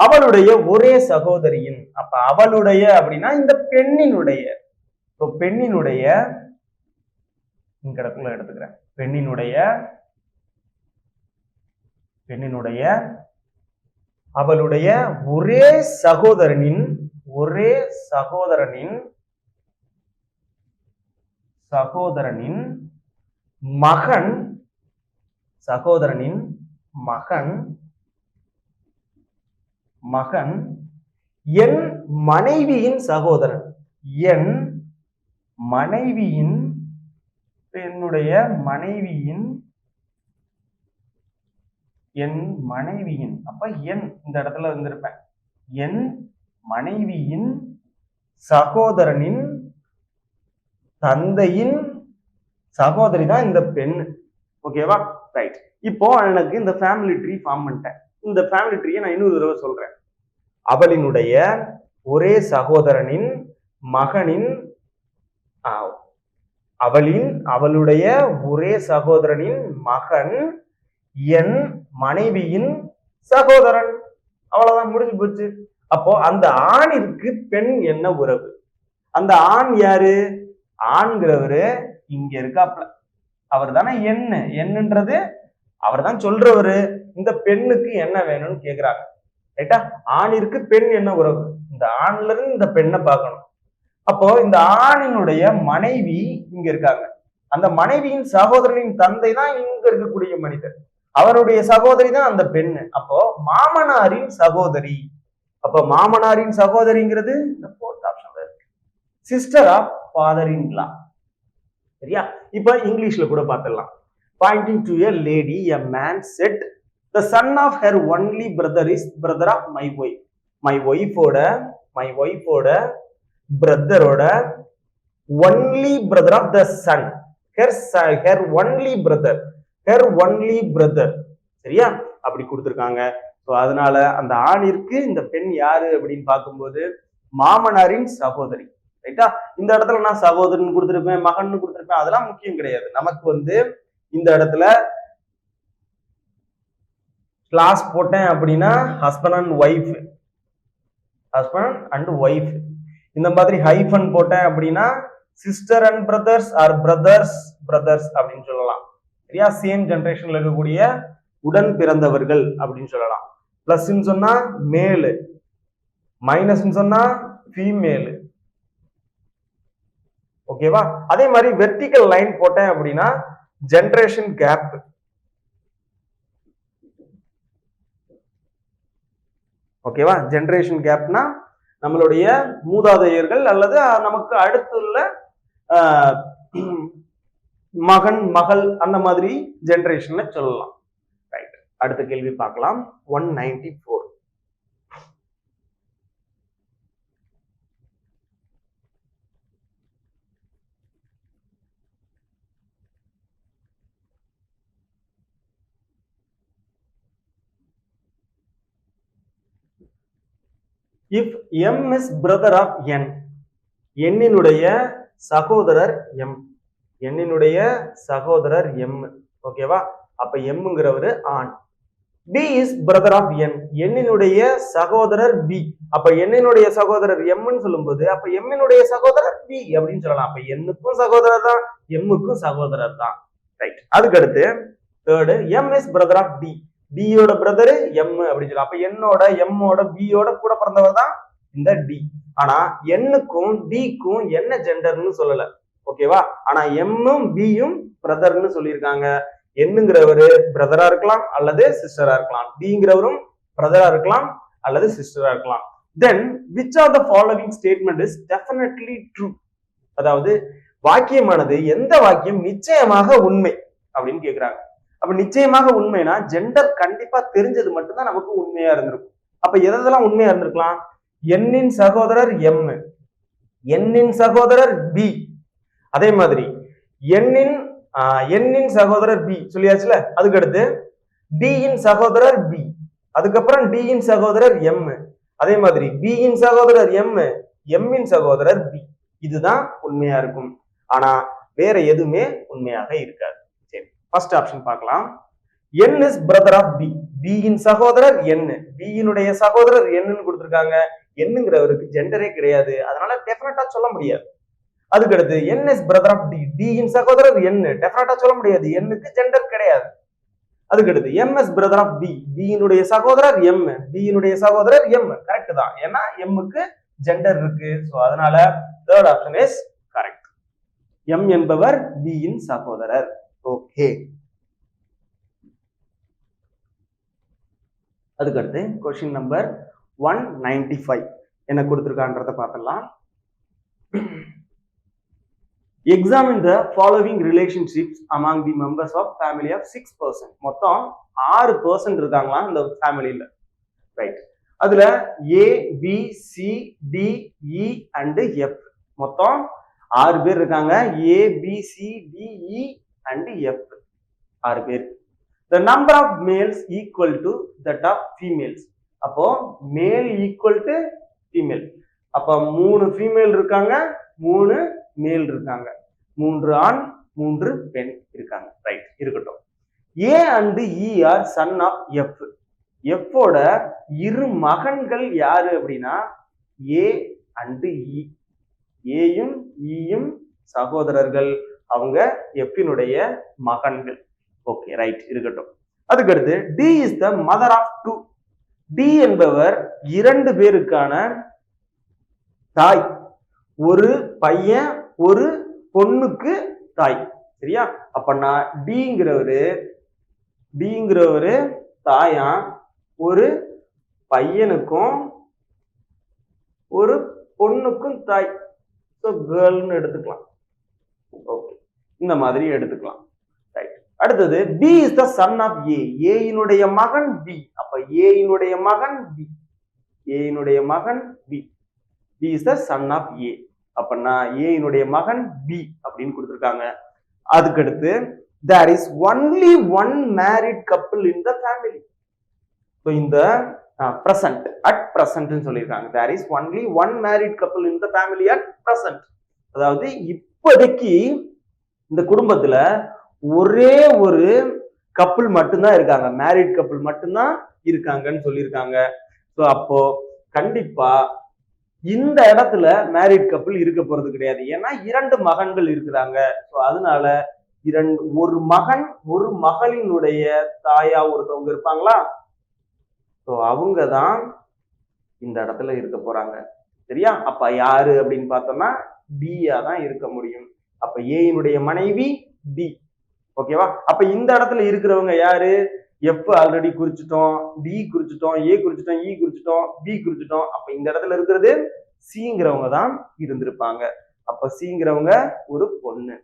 அவளுடைய ஒரே சகோதரியின், அப்ப அவளுடைய அப்படின்னா இந்த பெண்ணினுடைய, இந்த இடத்துல எடுத்துக்கிறேன், பெண்ணினுடைய அவளுடைய ஒரே சகோதரனின் மகன் என் மனைவியின் சகோதரன், என் மனைவியின், அப்ப என் இந்த இடத்துல இருந்திருப்பேன், என் மனைவியின் சகோதரனின் தந்தையின் சகோதரி தான் இந்த பெண். ஓகேவா? ரைட். இப்போ எனக்கு இந்த ஃபேமிலி ட்ரீ ஃபார்ம் பண்ணிட்டேன். இந்த ஃபேமிலி ட்ரீயை நான் இன்னொரு தடவை சொல்றேன். அவளினுடைய ஒரே சகோதரனின் மகனின், அவளுடைய ஒரே சகோதரனின் மகன் என் மனைவியின் சகோதரன். அவ்வளவுதான், முடிஞ்சு போச்சு. அப்போ அந்த ஆணிற்கு பெண் என்ன உறவு? அந்த ஆண் யாரு? ஆண்கிறவரு இங்க இருக்காப்ல, அவர் தானே என்னன்றது அவர் தான் சொல்றவரு. இந்த பெண்ணுக்கு என்ன வேணும்னு கேக்குறாங்க. ரைட்டா? ஆணிற்கு பெண் என்ன உறவு? இந்த ஆண்ல இருந்து இந்த பெண்ணை பார்க்கணும். அப்போ இந்த ஆணினுடைய மனைவி இங்க இருக்காங்க, அந்த மனைவியின் சகோதரனின் தந்தை தான் இங்க இருக்கக்கூடிய மனிதர், அவருடைய சகோதரி தான் அந்த பெண்ணு. அப்போ மாமனாரின் சகோதரி, சகோதரிங்கிறது இந்த ஃபோர்த் ஆப்ஷன்ல இருக்கு. சிஸ்டர் ஆஃப் ஃபாதர் இன் லா. சரியா? இப்ப இங்கிலீஷ்ல கூட பார்த்துடலாம். Pointing to a lady, a man said, the son of her only brother is brother of my wife. My wife oda brother oda only brother of the son. Her only brother. சரியா? அப்படி கொடுத்திருக்காங்க. ஸோ அதனால அந்த ஆணிற்கு இந்த பெண் யாரு அப்படின்னு பார்க்கும்போது மாமனாரின் சகோதரி. ரைட்டா? இந்த இடத்துல நான் சகோதரன் கொடுத்திருப்பேன், மகன் கொடுத்திருப்பேன், அதெல்லாம் முக்கியம் கிடையாது. நமக்கு இந்த இடத்துல கிளாஸ் போட்டேன் அப்படின்னா ஹஸ்பண்ட் அண்ட் ஒய்ஃப், இந்த மாதிரி ஹைஃபன் போட்டேன் அப்படின்னா sister and brothers or brothers அப்படின்னு சொல்லலாம். சரியா? சேம் ஜெனரேஷன்ல இருக்கக்கூடிய உடன் பிறந்தவர்கள் அப்படின்னு சொல்லலாம். பிளஸ் சொன்னா மேலு, மைனஸ் சொன்னா ஃபீமேலு. ஓகேவா? அதே மாதிரி வெர்டிக்கல் லைன் போட்டேன் அப்படின்னா ஜெனரேஷன் கேப். ஓகேவா? ஜெனரேஷன் கேப்னா நம்மளுடைய மூதாதையர்கள் அல்லது நமக்கு அடுத்துள்ள மகன் மகள் அந்த மாதிரி ஜெனரேஷன்ல சொல்லலாம். ரைட், அடுத்த கேள்வி பார்க்கலாம். 194. If M is brother of N, என்னினுடைய சகோதரர் M, என்னினுடைய சகோதரர் M, ஓகேவா? அப்ப Mங்கிறவரு ஆண். B is brother of N, என்னினுடைய சகோதரர் B, அப்ப என்னினுடைய சகோதரர் Mன்னு சொல்லும்போது அப்ப Mனுடைய சகோதரர் B அப்படின்னு சொல்லலாம். அப்ப Nக்கும் சகோதரர் தான், Mக்கும் சகோதரர் தான். ரைட், அதுக்கு அடுத்து third M is brother of D, D யோட பிரதர் M அப்படின்னு சொல்லலாம். அப்ப என்னோட M-ஓட B-யோட கூட பிறந்தவர் தான் இந்த D. ஆனா N-க்கும் D-க்கும் என்ன ஜெண்டர்னு சொல்லல, ஓகேவா? ஆனா M-ம் B-யும் பிரதர்னு சொல்லியிருக்காங்க. N-ங்கிறவரு பிரதரா இருக்கலாம் அல்லது சிஸ்டரா இருக்கலாம், D-ங்கிறவரும் பிரதரா இருக்கலாம் அல்லது சிஸ்டரா இருக்கலாம். Then which of the following statement is definitely true? அதாவது வாக்கியமானது எந்த வாக்கியம் நிச்சயமாக உண்மை அப்படின்னு கேக்குறாங்க. அப்ப நிச்சயமாக உண்மைனா ஜெண்டர் கண்டிப்பா தெரிஞ்சது மட்டும்தான் நமக்கு உண்மையா இருந்திருக்கும். அப்ப எதெல்லாம் உண்மையா இருந்திருக்கலாம்? N-இன் சகோதரர் M, N-இன் சகோதரர் B, அதே மாதிரி N-இன் சகோதரர் B சொல்லியாச்சுல. அதுக்கு அடுத்து D-இன் சகோதரர் B, அதுக்கப்புறம் D-இன் சகோதரர் M, அதே மாதிரி B-இன் சகோதரர் M, M-இன் சகோதரர் B. இதுதான் உண்மையா இருக்கும். ஆனா வேற எதுவுமே உண்மையாக இருக்காது. சரி, ஃபர்ஸ்ட் ஆப்ஷன் பார்க்கலாம். N is brother of B, B-இன் சகோதரர் N, B-இனுடைய சகோதரர் N-ன்னு கொடுத்திருக்காங்க. N-ங்கிறவருக்கு ஜெண்டரே கிடையாது, அதனால டெஃபினட்டா சொல்ல முடியாது. அதுக்கு அடுத்து N is brother of D, D-இன் சகோதரர் N, டெஃபினட்டா சொல்ல முடியாது, N-க்கு ஜெண்டர் கிடையாது. அதுக்கு அடுத்து M is brother of B, B-இனுடைய சகோதரர் M, B-இனுடைய சகோதரர் M, கரெக்ட் தான், ஏன்னா M-க்கு ஜெண்டர் இருக்கு. சோ அதனால third option is correct. M என்பவர் B-இன் சகோதரர். ஓகே, அதுக்கு அடுத்து கொஸ்டின் நம்பர் 195 என்ன கொடுத்திருக்கான்றத பார்க்கலாம். Examine the following relationships among the members of family of 6 person. மொத்தம் 6 person இருக்காங்களா இந்த ஃபேமிலில. ரைட், அதுல A, B, C, D, E and F. மொத்தம் 6 பேர் இருக்காங்க. A, B, C, D, E and F 6 பேர். The number of males equal to that of females. அப்போ மேல் ஈக்குவல் டு ஃபீமேல். அப்ப 3 ஃபீமேல் இருக்காங்க, 3 மேல் இருக்காங்க, 3 ஆண் 3 பெண் இருக்காங்க. ரைட், இருக்கட்டும். A and E are son of F. F ஓட இரு மகன்கள் யாரு அப்படின்னா A and E. ஏயும் ஈயும் சகோதரர்கள், அவங்க F-னுடைய மகன்கள். ஓகே, ரைட், இருக்கட்டும். அதுக்கு அடுத்து D is the mother of 2. D என்பவர் 2 பேருக்கான தாய், ஒரு பையன் ஒரு பொண்ணுக்கு தாய். சரியா? அப்பனா Dங்கிறவரு தாயா ஒரு பையனுக்கும் ஒரு பொண்ணுக்கும் தாய். ஸோ கேர்ள்னு எடுத்துக்கலாம். ஓகே, இந்த மாதிரி எடுத்துக்கலாம். ரைட், அடுத்தது B is the son of A. A-னுடைய மகன் B. அப்ப A-னுடைய மகன் B, A-னுடைய மகன் B. B is the son of A. அப்பனா A-னுடைய மகன் B அப்படின்னு கொடுத்திருக்காங்க. அதுக்கு அடுத்து there is only one married couple in the family. So இந்த present, at present ன்னு சொல்லியிருக்காங்க. There is only one married couple in the family at present. அதாவது இப்போதைக்கு இந்த குடும்பத்துல ஒரே ஒரு கப்புள் மட்டும்தான் இருக்காங்க, மேரிட் கப்புள் மட்டும்தான் இருக்காங்கன்னு சொல்லியிருக்காங்க. ஸோ அப்போ கண்டிப்பா இந்த இடத்துல மேரிட் கப்புள் இருக்க போறது கிடையாது, ஏன்னா 2 மகன்கள் இருக்கிறாங்க. ஸோ அதனால ஒரு மகன் ஒரு மகளினுடைய தாயா ஒருத்தவங்க இருப்பாங்களா, ஸோ அவங்க தான் இந்த இடத்துல இருக்க போறாங்க. சரியா? அப்ப யாரு அப்படின்னு பார்த்தோம்னா டியா தான் இருக்க முடியும். அப்ப ஏனுடைய மனைவி டி. ஓகேவா? அப்ப இந்த இடத்துல இருக்கிறவங்க யாரு? எஃப் ஆல்ரெடி குறிச்சிட்டோம், டி குறிச்சிட்டோம், ஏ குறிச்சிட்டோம், இ குறிச்சிட்டோம், பி குறிச்சிட்டோம். அப்ப இந்த இடத்துல இருக்கிறது சிங்கிறவங்க தான் இருந்திருப்பாங்க. அப்ப சிங்கிறவங்க ஒரு பொண்ணு.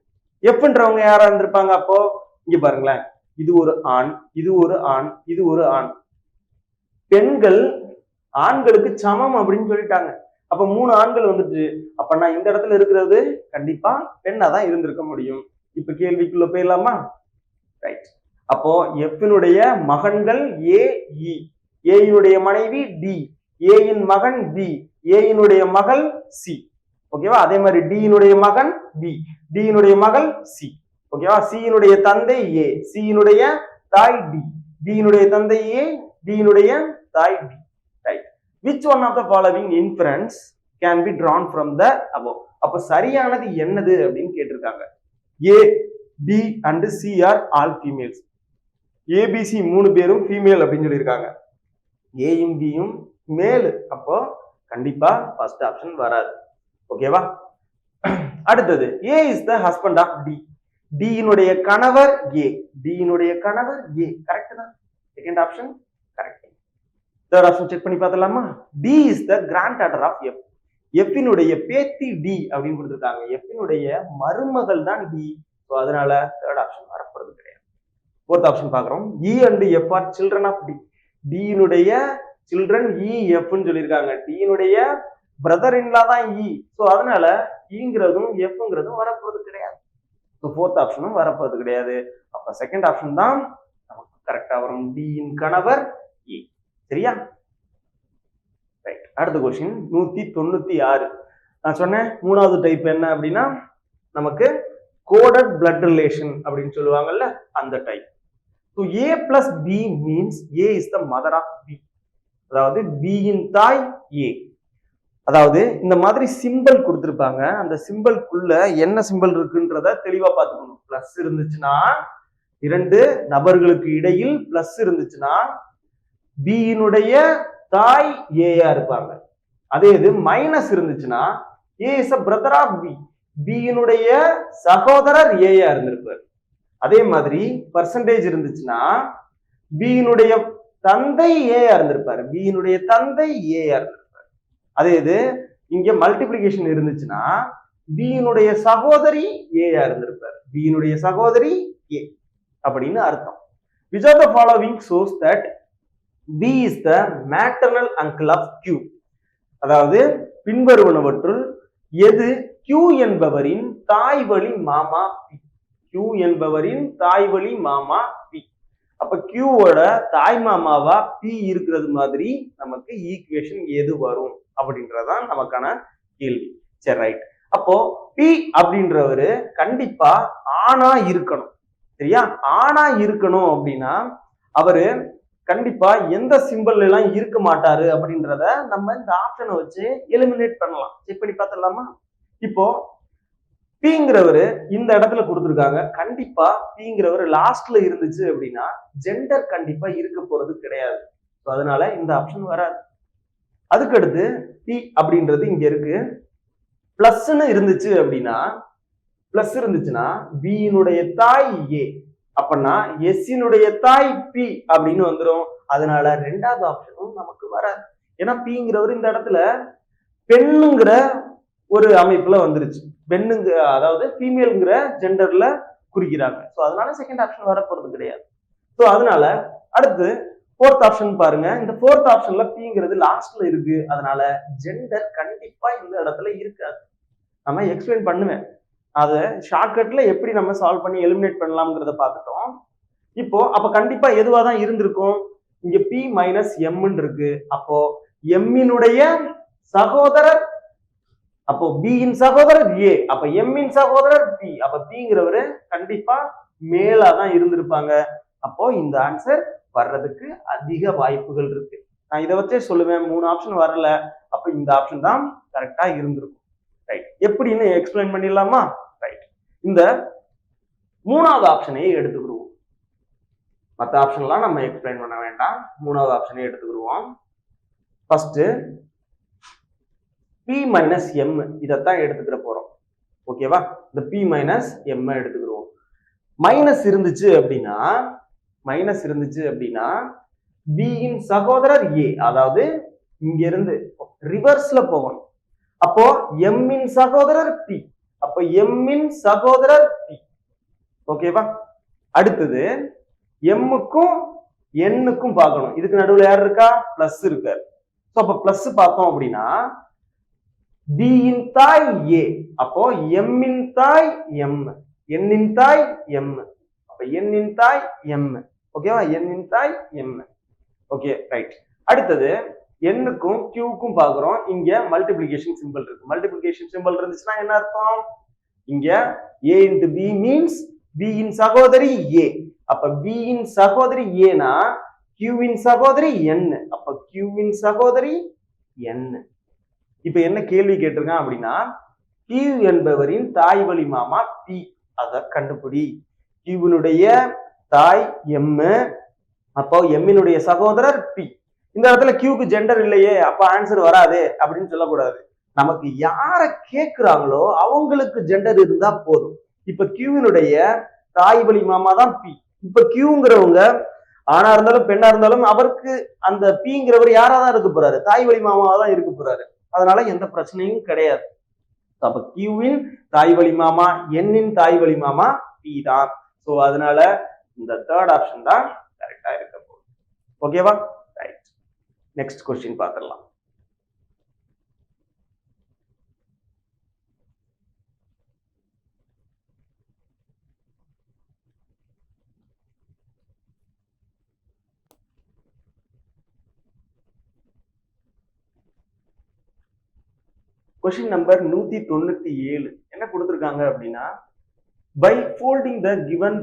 எஃப்ன்றவங்க யாரா இருந்திருப்பாங்க? அப்போ இங்க பாருங்களேன், இது ஒரு ஆண், இது ஒரு ஆண், இது ஒரு ஆண். பெண்கள் ஆண்களுக்கு சமம் அப்படின்னு சொல்லிட்டாங்க. அப்ப 3 ஆண்கள் வந்துட்டு, அப்ப நான் இந்த இடத்துல இருக்கிறது கண்டிப்பா பெண்ணா தான் இருந்திருக்க முடியும். இப்ப கேள்விக்குள்ள போயிடலாமா? ரைட். அப்போ எஃப்னுடைய மகன்கள் ஏ, இ, ஏயினுடைய மனைவி டி, ஏயின் மகன் பி, ஏயினுடைய மகள் சி. ஓகேவா? அதே மாதிரி டியினுடைய மகன் பி, டியினுடைய மகள் சி. ஓகேவா? சியினுடைய தந்தை ஏ, சியினுடைய தாய் டி, டியினுடைய தந்தை ஏ, டியினுடைய தாய் D. Right. Which one of the following inference can be drawn from the above? அப்ப சரியானது என்னது அப்படின்னு கேட்டிருக்காங்க. A, B and C are all females. ABC 3 பேரும் ஃபீமேல் அப்படின்னு சொல்லியிருக்காங்க. ஏயும் பியும் மேல். அப்போ கண்டிப்பா ஃபர்ஸ்ட் ஆப்ஷன் வராது. ஓகேவா? அடுத்தது A is the husband of D. டியினுடைய கணவர் ஏ, டியினுடைய கணவர் ஏ. கரெக்ட் தான். Second option correct. Third option check பண்ணி பார்த்தலாமா? D is the granddaughter of F. எஃப்னுடைய பேத்தி டி அப்படின்னு கொடுத்துருக்காங்க. எஃப்னுடைய மருமகள் தான் டி. ஸோ அதனால தேர்ட் ஆப்ஷன் வரப்போறது கிடையாது. ஃபோர்த் ஆப்ஷன் பார்க்குறோம். E and F are children of D. டியினுடைய சில்ட்ரன் இ எஃப்னு சொல்லியிருக்காங்க. டியினுடைய பிரதர் இன்லா தான் இ. ஸோ அதனால இங்கிறதும் எஃப்ங்கிறதும் வரப்போறது கிடையாது. ஸோ ஃபோர்த் ஆப்ஷனும் வரப்போறது கிடையாது. அப்ப செகண்ட் ஆப்ஷன் தான் நமக்கு கரெக்டா வரும். டியின் கணவர் இ. சரியா? ரைட். அடுத்த கொஸ்டின் 196. நான் சொன்னேன் மூணாவது டைப் என்ன அப்படின்னா நமக்கு கோடட் பிளட் ரிலேஷன் அப்படின்னு சொல்லுவாங்கல்ல, அந்த type. So A plus B means A is the mother of B. அதாவது பியின் தாய் ஏ. அதாவது இந்த மாதிரி சிம்பிள் கொடுத்திருப்பாங்க. அந்த சிம்பிள்குள்ள என்ன சிம்பிள் இருக்குன்றத தெளிவா பார்த்துக்கணும். பிளஸ் இருந்துச்சுன்னா, 2 நபர்களுக்கு இடையில் பிளஸ் இருந்துச்சுன்னா பியினுடைய தாய் ஏயா இருப்பாங்க. அதே இது மைனஸ் இருந்துச்சுன்னா A is a brother of B. பியினுடைய சகோதரர் ஏயா இருந்திருப்பார். அதே மாதிரி பர்சன்டேஜ் இருந்துச்சுன்னா பியினுடைய தந்தை ஏயா இருந்திருப்பாரு. பியினுடைய தந்தை ஏயா இருந்திருப்பாரு. அதே இது இங்க மல்டிபிளிகேஷன் இருந்துச்சுன்னா பியினுடைய சகோதரி ஏயா இருந்திருப்பாரு. பியினுடைய சகோதரி ஏ அப்படின்னு அர்த்தம். Which of the following shows that B is the maternal uncle of Q? அதாவது பின்வருவனவற்றுள் எது Q என்பவரின் தாய் வழி மாமா P? Q என்பவரின் தாய் வழி மாமா P. அப்ப Q ஓட தாய் மாமாவா P இருக்கிறது மாதிரி நமக்கு ஈக்குவேஷன் எது வரும் அப்படின்றதான் நமக்கான கேள்வி. சரி, ரைட். அப்போ P அப்படின்றவரு கண்டிப்பா ஆணா இருக்கணும். சரியா? ஆணா இருக்கணும் அப்படின்னா அவரு கண்டிப்பா எந்த சிம்பிள் எல்லாம் இருக்க மாட்டாரு அப்படின்றத நம்ம இந்த ஆப்ஷனை வச்சு எலிமினேட் பண்ணலாம். செக் பண்ணி பார்த்துடலாமா? இப்போ பிங்கிறவரு இந்த இடத்துல கொடுத்துருக்காங்க. கண்டிப்பா பிங்கிறவரு லாஸ்ட்ல இருந்துச்சு அப்படின்னா ஜெண்டர் கண்டிப்பா இருக்க போறது கிடையாது. அதனால இந்த ஆப்ஷன் வராது. அதுக்கடுத்து பி அப்படின்றது இங்க இருக்கு. பிளஸ்ன்னு இருந்துச்சு அப்படின்னா, பிளஸ் இருந்துச்சுன்னா பியினுடைய தாய் ஏ, அப்படின்னா எஸ்ஸினுடைய தாய் பி அப்படின்னு வந்துடும். அதனால ரெண்டாவது ஆப்ஷனும் நமக்கு வராது. ஏன்னா பிங்கிறவர் இந்த இடத்துல பெண்ணுங்கிற ஒரு அமைப்புல வந்துருச்சு. பெண்ணுங்க, அதாவது ஃபீமேல்ங்கிற ஜெண்டர்ல குறிக்கிறாங்க. ஸோ அதனால செகண்ட் ஆப்ஷன் வரப்போறது கிடையாது. ஸோ அதனால அடுத்து ஃபோர்த் ஆப்ஷன் பாருங்க. இந்த ஃபோர்த் ஆப்ஷன்ல பிங்கிறது லாஸ்ட்ல இருக்கு. அதனால ஜெண்டர் கண்டிப்பா இந்த இடத்துல இருக்காது. நம்ம எக்ஸ்பிளைன் பண்ணுவேன். அதை ஷார்ட்கட்ல எப்படி நம்ம சால்வ் பண்ணி எலிமினேட் பண்ணலாம்ங்கிறத பார்த்துட்டோம். இப்போ அப்ப கண்டிப்பா எதுவா தான் இருந்திருக்கும்? இங்க பி மைனஸ் எம்ன்னு இருக்கு. அப்போ எம்மினுடைய சகோதரர், அப்போ பியின் சகோதரர் ஏ, அப்ப எம்மின் சகோதரர் பி. அப்ப பிங்கிறவரு கண்டிப்பா மேலா தான் இருந்திருப்பாங்க. அப்போ இந்த ஆன்சர் வர்றதுக்கு அதிக வாய்ப்புகள் இருக்கு. நான் இதை வச்சே சொல்லுவேன், 3 ஆப்ஷன் வரல, அப்ப இந்த ஆப்ஷன் தான் கரெக்டா இருந்திருக்கும். ரைட். எப்படின்னு எக்ஸ்பிளைன் பண்ணிடலாமா? ரைட். இந்த 3வது ஆப்ஷனையே எடுத்துக்கிடுவோம். மற்ற ஆப்ஷன்லாம் நம்ம எக்ஸ்பிளைன் பண்ண வேண்டாம். 3வது ஆப்ஷனே எடுத்துக்கிடுவோம். ஃபர்ஸ்ட் பி மைனஸ் எம் இதைத்தான் எடுத்துக்கிற போறோம். ஓகேவா? இந்த பி மைனஸ் எம் எடுத்துக்கிடுவோம். மைனஸ் இருந்துச்சு அப்படின்னா மைனஸ் இருந்துச்சு அப்படின்னா B இன் சகோதரர் A, அதாவது இங்க இருந்து ரிவர்ஸ்ல போகணும். அப்போ M இன் சகோதரர் P, அப்ப M இன் சகோதரர் P. ஓகேவா? அடுத்தது M-க்கும் N-க்கும் பார்க்கணும். இதுக்கு நடுவுல யார் இருக்கா? பிளஸ் இருக்காரு. சோ அப்ப பிளஸ் பார்த்தோம் அப்படின்னா B இன் தாய் A, அப்போ M இன் தாய் M, N இன் தாய் M, அப்ப N இன் தாய் M. ஓகேவா? N இன் தாய் M. Okay, right. அடுத்தது N-க்கும் Q-க்கும் பார்க்கிறோம். இங்க மல்டிப்ளிகேஷன் சிம்பிள் இருக்கு. மல்டிப்ளிகேஷன் சிம்பிள் இருந்துச்சுன்னா என்ன அர்த்தம்? இங்க A into B means B இன் சகோதரி A. அப்ப B இன் சகோதரி A னா Q இன் சகோதரி N, அப்ப Q இன் சகோதரி N. இப்ப என்ன கேள்வி கேட்டிருக்கான் அப்படின்னா Q என்பவரின் தாய் வழி மாமா P, அத கண்டுபிடி. Q-னுடைய தாய் M, அப்போ M-னுடைய சகோதரர் P. இந்த இடத்துல Q-க்கு ஜெண்டர் இல்லையே, அப்ப ஆன்சர் வராது அப்படின்னு சொல்லக்கூடாது. நமக்கு யார கேக்குறாங்களோ அவங்களுக்கு ஜெண்டர் இருந்தா போதும். இப்ப Q-னுடைய தாய் வழி மாமா தான் P. இப்ப Q-ங்கிறவங்க ஆணா இருந்தாலும் பெண்ணா இருந்தாலும் அவருக்கு அந்த P-ங்கிறவர் யாராதான் இருக்க போறாரு? தாய் வழி மாமாவா தான் இருக்க போறாரு. அதனால எந்த பிரச்சனையும் கிடையாது. அப்ப Q-வின் தாய் வழி மாமா, N-இன் தாய் வழி மாமா P தான். சோ அதனால இந்த தேர்ட் ஆப்ஷன் தான் கரெக்டா இருக்க போகுது. ஓகேவா? ரைட். நெக்ஸ்ட் क्वेश्चन பார்க்கலாம். क्वेश्चन நம்பர் 197 என்ன கொடுத்திருக்காங்க அப்படின்னா by folding the given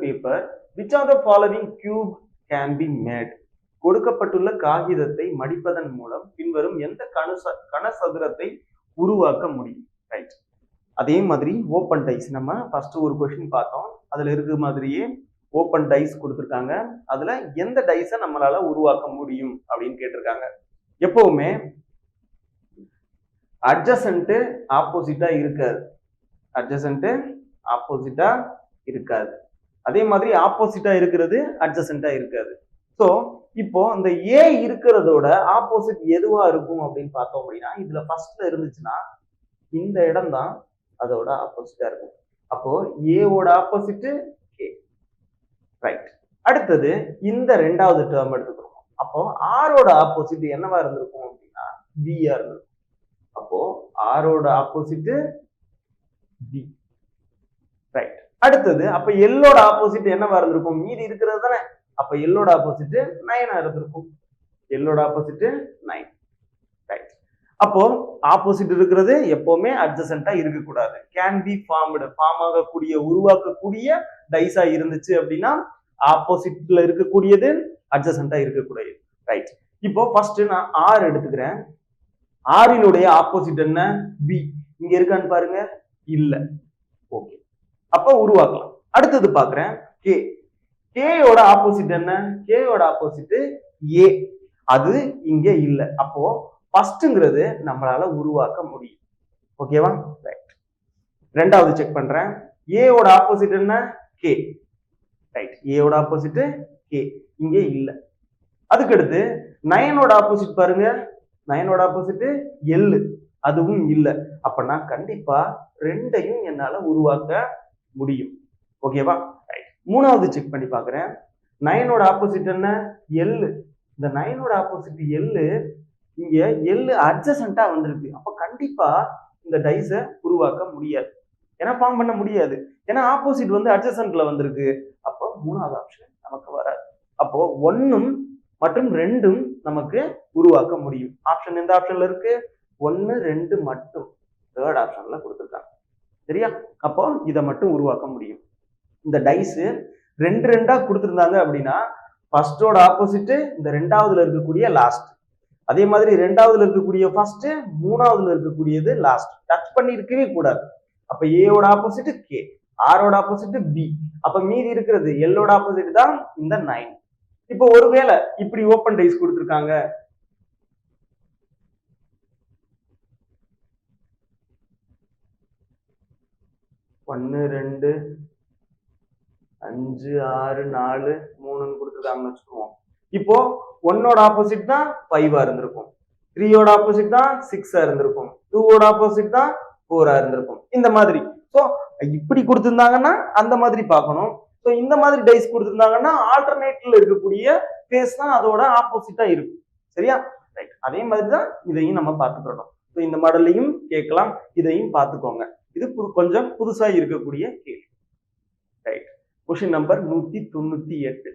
paper which of the following cube can be made? கொடுக்கப்பட்டுள்ள காகிதத்தை மடிப்பதன் மூலம் பின்வரும் எந்த கனசதுரத்தை உருவாக்க முடியும்? ரைட். அதே மாதிரி ஓப்பன் டைஸ் நம்ம ஃபர்ஸ்ட் ஒரு क्वेश्चन பார்த்தோம். அதுல இருக்க மாதிரியே ஓப்பன் டைஸ் கொடுத்திருக்காங்க. அதுல எந்த டைஸை நம்மளால உருவாக்க முடியும் அப்படின்னு கேட்டிருக்காங்க. எப்பவுமே அட்ஜசன்ட் ஆப்போசிட்டா இருக்காது. அட்ஜசன்ட் ஆப்போசிட்டா இருக்காது. அதே மாதிரி ஆப்போசிட்டா இருக்கிறது அட்ஜசன்டா இருக்காது. சோ இப்போ இந்த ஏ இருக்கிறதோட ஆப்போசிட் எதுவா இருக்கும் அப்படின்னு பார்த்தோம் அப்படின்னா இதுல ஃபர்ஸ்ட்ல இருந்துச்சுன்னா இந்த இடம் தான் அதோட ஆப்போசிட்டா இருக்கும். அப்போ ஏவோட ஆப்போசிட் கே. ரைட். அடுத்தது இந்த ரெண்டாவது டேர்ம் எடுத்துக்கிறோம். அப்போ ஆரோட ஆப்போசிட் என்னவா இருந்திருக்கும் அப்படின்னா பியா இருந்திருக்கும். அப்போ ஆரோட ஆப்போசிட் பி. ரைட். அடுத்தது அப்ப எல்லோட ஆப்போசிட் என்னவா இருந்திருக்கும்? மீதி இருக்கிறது தானே. அப்ப எல்லோட ஆப்போசிட் 9 இருந்திருக்கும். எல்லோட ஆப்போசிட் 9. ரைட். அப்போ ஆப்போசிட் இருக்கிறது எப்பவுமே அட்ஜசன்டா இருக்கக்கூடாது. கேன் பி ஃபார்ம்டு, ஃபார்ம் ஆகக்கூடிய உருவாக்கக்கூடிய டைஸா இருந்துச்சு அப்படின்னா ஆப்போசிட்ல இருக்கக்கூடியது அட்ஜசன்டா இருக்கக்கூடியது. ரைட். இப்போ ஃபர்ஸ்ட் நான் ஆர் எடுத்துக்கிறேன். ஆரினுடைய ஆப்போசிட் என்ன? பி. இங்க இருக்கான்னு பாருங்க, இல்ல. ஓகே, அப்ப உருவாக்கலாம். அடுத்தது பாக்குறேன் கே. கேயோட ஆப்போசிட் என்ன? கேயோட ஆப்போசிட் ஏ. அது இங்க இல்ல. அப்போ ஃபர்ஸ்ட்ங்கிறது நம்மளால உருவாக்க முடியும். ஓகேவா? ரைட். ரெண்டாவது செக் பண்றேன். ஏயோட ஆப்போசிட் என்ன? கே. ரைட். ஏயோட ஆப்போசிட் கே. இங்க இல்ல. அதுக்கடுத்து 9ஓட ஆப்போசிட் பாருங்க. 9ஓட ஆப்போசிட் எல். அதுவும் இல்ல. அப்பனா கண்டிப்பா ரெண்டையும் என்னால உருவாக்க முடியும். ஓகேவா? ரைட். மூணாவது செக் பண்ணி பாக்குறேன். 9ஓட ஆப்போசிட் என்ன? எல். இந்த 9ஓட ஆப்போசிட் எல். இங்க எல் அட்ஜசன்ட்டா வந்திருக்கு. அப்ப கண்டிப்பா இந்த டைஸை உருவாக்க முடியாது. ஏன்னா ஃபார்ம் பண்ண முடியாது. ஏன்னா ஆப்போசிட் வந்து அட்ஜசன்ட்ல வந்திருக்கு. அப்போ மூணாவது ஆப்ஷன் நமக்கு வராது. அப்போ 1 மற்றும் 2 நமக்கு உருவாக்க முடியும். ஆப்ஷன் எந்த ஆப்ஷன்ல இருக்கு? 1, 2 மட்டும் தேர்ட் ஆப்ஷன்ல கொடுத்துருக்காங்க. சரியா? அப்போ இதை மட்டும் உருவாக்க முடியும். இந்த டைஸ் 2 2 கொடுத்திருந்தாங்க அப்படின்னா ஃபர்ஸ்டோட ஆப்போசிட் இந்த ரெண்டாவதுல இருக்கக்கூடிய லாஸ்ட். அதே மாதிரி ரெண்டாவதுல இருக்கக்கூடிய ஃபர்ஸ்ட், மூணாவதுல இருக்கக்கூடியது லாஸ்ட். டச் பண்ணி இருக்கவே கூடாது. அப்ப ஏயோட ஆப்போசிட் கே, ஆரோட ஆப்போசிட் பி. அப்ப மீதி இருக்கிறது எல்லோட ஆப்போசிட் தான் இந்த 9. இப்போ ஒருவேளை இப்படி ஓப்பன் டைஸ் கொடுத்திருக்காங்க. ஒன்னு 2 5 6 4 3ன்னு கொடுத்துருக்காங்கன்னு வச்சுக்குவோம். இப்போ 1ஓட ஆப்போசிட் தான் 5ஆ இருந்திருக்கும், 3ஓட ஆப்போசிட் தான் 6ஆ இருந்திருக்கும், 2ஓட ஆப்போசிட் தான் 4ஆ இருந்திருக்கும். இந்த மாதிரி ஸோ இப்படி கொடுத்திருந்தாங்கன்னா அந்த மாதிரி பார்க்கணும். ஸோ இந்த மாதிரி டைஸ் கொடுத்திருந்தாங்கன்னா ஆல்டர்னேட்ல இருக்கக்கூடிய ஃபேஸ் தான் அதோட ஆப்போசிட்டா இருக்கும். சரியா? ரைட். அதே மாதிரி தான் இதையும் நம்ம பார்த்துக்கிறோம். ஸோ இந்த மாடல்லையும் கேட்கலாம், இதையும் பார்த்துக்கோங்க. இது கொஞ்சம் புதுசா இருக்கக்கூடிய கேள்வி. Right. Question number 198.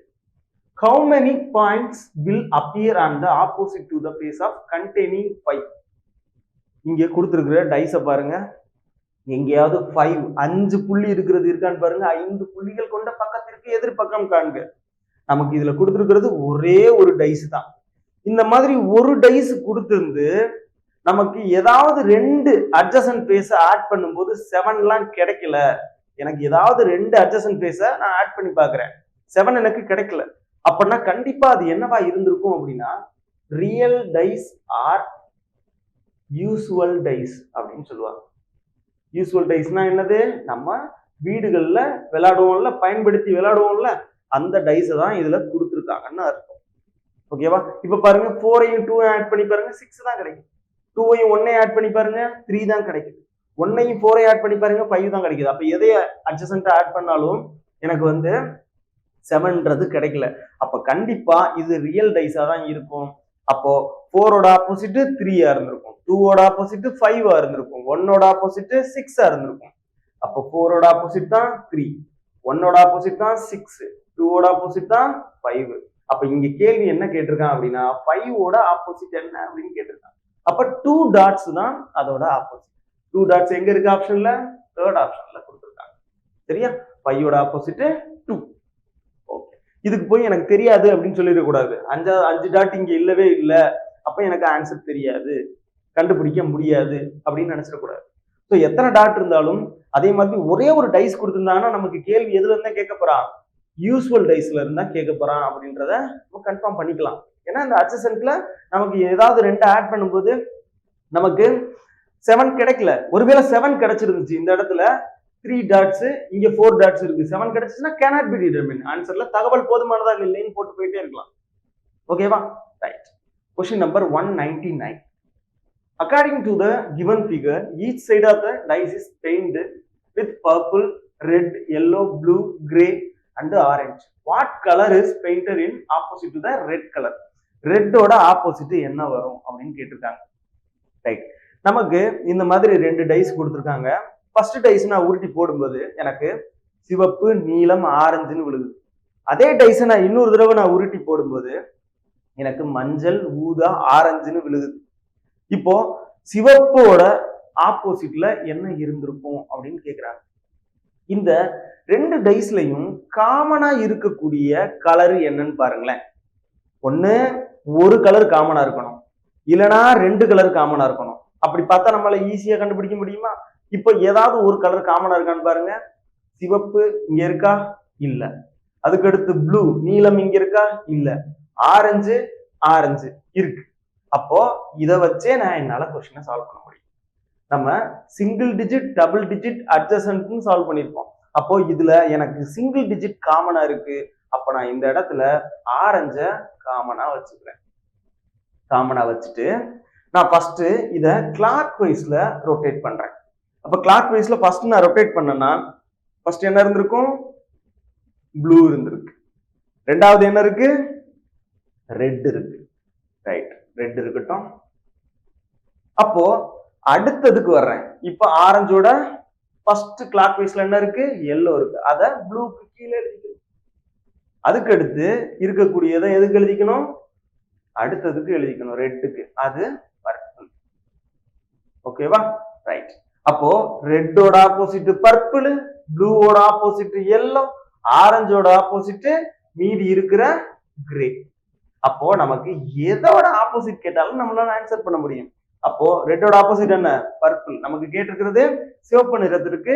How many points will appear on the opposite to the face of containing 5? இங்க கொடுத்திருக்கிற டைஸ பாருங்க. எங்கேயாவது 5 புள்ளி இருக்கிறது இருக்கான்னு பாருங்க. 5 புள்ளிகள் கொண்ட பக்கத்திற்கு எதிர்பக்கம் காண்க. நமக்கு இதுல கொடுத்திருக்கிறது ஒரே ஒரு டைஸ் தான். இந்த மாதிரி ஒரு டைஸ் கொடுத்திருந்து நமக்கு ஏதாவது 2 அட்ஜசன்ட் ஃபேஸ ஆட் பண்ணும்போது 7லாம் கிடைக்கல. எனக்கு ஏதாவது 2 அட்ஜசன்ட் ஃபேஸ நான் ஆட் பண்ணி பாக்குறேன், 7 எனக்கு கிடைக்கல. அப்படின்னா கண்டிப்பா அது என்னவா இருந்திருக்கும் அப்படின்னா real dice or usual dice அப்படின்னு சொல்லுவாங்க. யூசுவல் டைஸ்னா என்னது? நம்ம வீடுகள்ல விளையாடுவோம்ல, பயன்படுத்தி விளையாடுவோம்ல, அந்த டைஸை தான் இதுல கொடுத்துருக்காங்கன்னு அர்த்தம். ஓகேவா? இப்ப பாருங்க 4ஐயும் 2ஐயும் ஆட் பண்ணி பாருங்க 6 தான் கிடைக்கும். 2ஐயும் 1ஐயும் ஆட் பண்ணி பாருங்க 3 தான் கிடைக்குது. 1ஐயும் 4ஐயும் ஆட் பண்ணி பாருங்க 5 தான் கிடைக்குது. அப்ப எதை அட்ஜசன்ட்டா ஆட் பண்ணாலும் எனக்கு வந்து 7ன்றது கிடைக்கல. அப்ப கண்டிப்பா இது ரியல் டைஸா தான் இருக்கும். அப்போ 4ஓட ஆப்போசிட் 3ஆ இருந்திருக்கும், 2ஓட ஆப்போசிட் 5ஆ இருந்திருக்கும், 1ஓட ஆப்போசிட் 6ஆ இருந்திருக்கும். அப்போ 4ஓட ஆப்போசிட் தான் 3, 1ஓட ஆப்போசிட் தான் 6, 2ஓட ஆப்போசிட் தான் 5. அப்ப இங்க கேள்வி என்ன கேட்டிருக்கான் அப்படின்னா 5ஓட ஆப்போசிட் என்ன அப்படின்னு கேட்டிருக்கான். அப்ப 2 டாட்ஸ் தான் அதோட ஆப்போசிட். 2 டாட்ஸ் எங்க இருக்கு ஆப்ஷன்ல? தேர்ட் ஆப்ஷன்ல கொடுத்திருக்காங்க. சரியா? 5ஓட ஆப்போசிட் 2. ஓகே. இதுக்கு போய் எனக்கு தெரியாது அப்படின்னு சொல்லிடக்கூடாது. 5 டாட் இங்க இல்லவே இல்லை, அப்ப எனக்கு ஆன்சர் தெரியாது, கண்டுபிடிக்க முடியாது அப்படின்னு நினைச்சிடக்கூடாது. ஸோ எத்தனை டாட் இருந்தாலும் அதே மாதிரி ஒரே ஒரு டைஸ் கொடுத்திருந்தாங்கன்னா நமக்கு கேள்வி எதுல இருந்தா கேட்க போறான்? யூசுவல் டைஸ்ல இருந்தா கேட்க போறான் அப்படின்றத நம்ம கன்ஃபார்ம் பண்ணிக்கலாம். ஏன்னா இந்த அட்ஜசன்ட்ல நமக்கு ஏதாவது 2 ஆட் பண்ணும்போது நமக்கு 7 கிடைக்கல. ஒருவேளை 7 கிடைச்சிருந்துச்சு, இந்த இடத்துல 3 டாட்ஸ், இங்க 4 டாட்ஸ் இருக்கு, 7 கிடைச்சுன்னா cannot be determined. ஆன்சர்ல தகவல் போதுமானதாக இல்லைன்னு போட்டு போயிட்டே இருக்கலாம். ஓகேவா? Right. Question number 199. According to the given figure, each side of the dice is painted with purple, red, yellow, blue, gray and orange. What color is painted in opposite to the red color? ரெட்டோட ஆப்போசிட் என்ன வரும் அப்படின்னு கேட்டிருக்காங்க. ரைட். நமக்கு இந்த மாதிரி 2 டைஸ் கொடுத்துருக்காங்க. ஃபர்ஸ்ட் டைஸ் நான் உருட்டி போடும்போது எனக்கு சிவப்பு, நீலம், ஆரஞ்சுன்னு விழுகுது. அதே டைஸை நான் இன்னொரு தடவை நான் உருட்டி போடும்போது எனக்கு மஞ்சள், ஊதா, ஆரஞ்சுன்னு விழுகுது. இப்போ சிவப்போட ஆப்போசிட்ல என்ன இருந்திருக்கும் அப்படின்னு கேக்குறாங்க. இந்த 2 டைஸ்லயும் காமனா இருக்கக்கூடிய கலர் என்னன்னு பாருங்களேன். ஒண்ணு ஒரு கலர் காமனா இருக்கணும், இல்லைன்னா 2 கலர் காமனா இருக்கணும். அப்படி பார்த்தா நம்மளால ஈஸியா கண்டுபிடிக்க முடியுமா? இப்போ ஏதாவது ஒரு கலர் காமனா இருக்கான்னு பாருங்க. சிவப்பு இங்க இருக்கா? இல்ல. அதுக்கு அடுத்து ப்ளூ, நீலம் இங்க இருக்கா? இல்ல. ஆரஞ்சு இருக்கு. அப்போ இதை வச்சே நான் என்னால கொஸ்டினை சால்வ் பண்ண முடியும். நம்ம சிங்கிள் டிஜிட், டபுள் டிஜிட், அட்ஜசன்ட்னு சால்வ் பண்ணிருப்போம். அப்போ இதுல எனக்கு சிங்கிள் டிஜிட் காமனா இருக்கு. அப்ப நான் இந்த இடத்துல ஆரஞ்ச காமனா வச்சுக்கிறேன். காமனா வச்சுட்டு நான் ஃபர்ஸ்ட் இத கிளாக் வைஸ்ல ரொட்டேட் பண்றேன். அப்ப கிளாக் வைஸ்ல ஃபர்ஸ்ட் நான் ரொட்டேட் பண்ணேன்னா ஃபர்ஸ்ட் என்ன இருந்திருக்கும்? ப்ளூ இருந்திருக்கு. ரெண்டாவது என்ன இருக்கு? ரெட் இருக்கு. ரைட், ரெட் இருக்கட்டும். அப்போ அடுத்ததுக்கு வர்றேன். இப்ப ஆரஞ்சோட ஃபர்ஸ்ட் கிளாக் வைஸ்ல என்ன இருக்கு? எல்லோ இருக்கு. அத ப்ளூக்கு கீழே எழுதிக்கணும். அதுக்கு அடுத்து இருக்கக்கூடியதை எதுக்கு எழுதிக்கணும்? அடுத்ததுக்கு எழுதிக்கணும், ரெட்டுக்கு. அது பர்பிள். ஓகேவா? ரைட். அப்போ ரெட்டோட ஆப்போசிட் பர்பிள், ப்ளூவோட ஆப்போசிட் எல்லோ, ஆரஞ்சோட ஆப்போசிட் மீதி இருக்கிற கிரே. அப்போ நமக்கு எதோட ஆப்போசிட் கேட்டாலும் நம்மளால ஆன்சர் பண்ண முடியும். அப்போ ரெட்டோட ஆப்போசிட் என்ன? பர்பிள். நமக்கு கேட்டிருக்கிறது சிவப்பு நிறத்திற்கு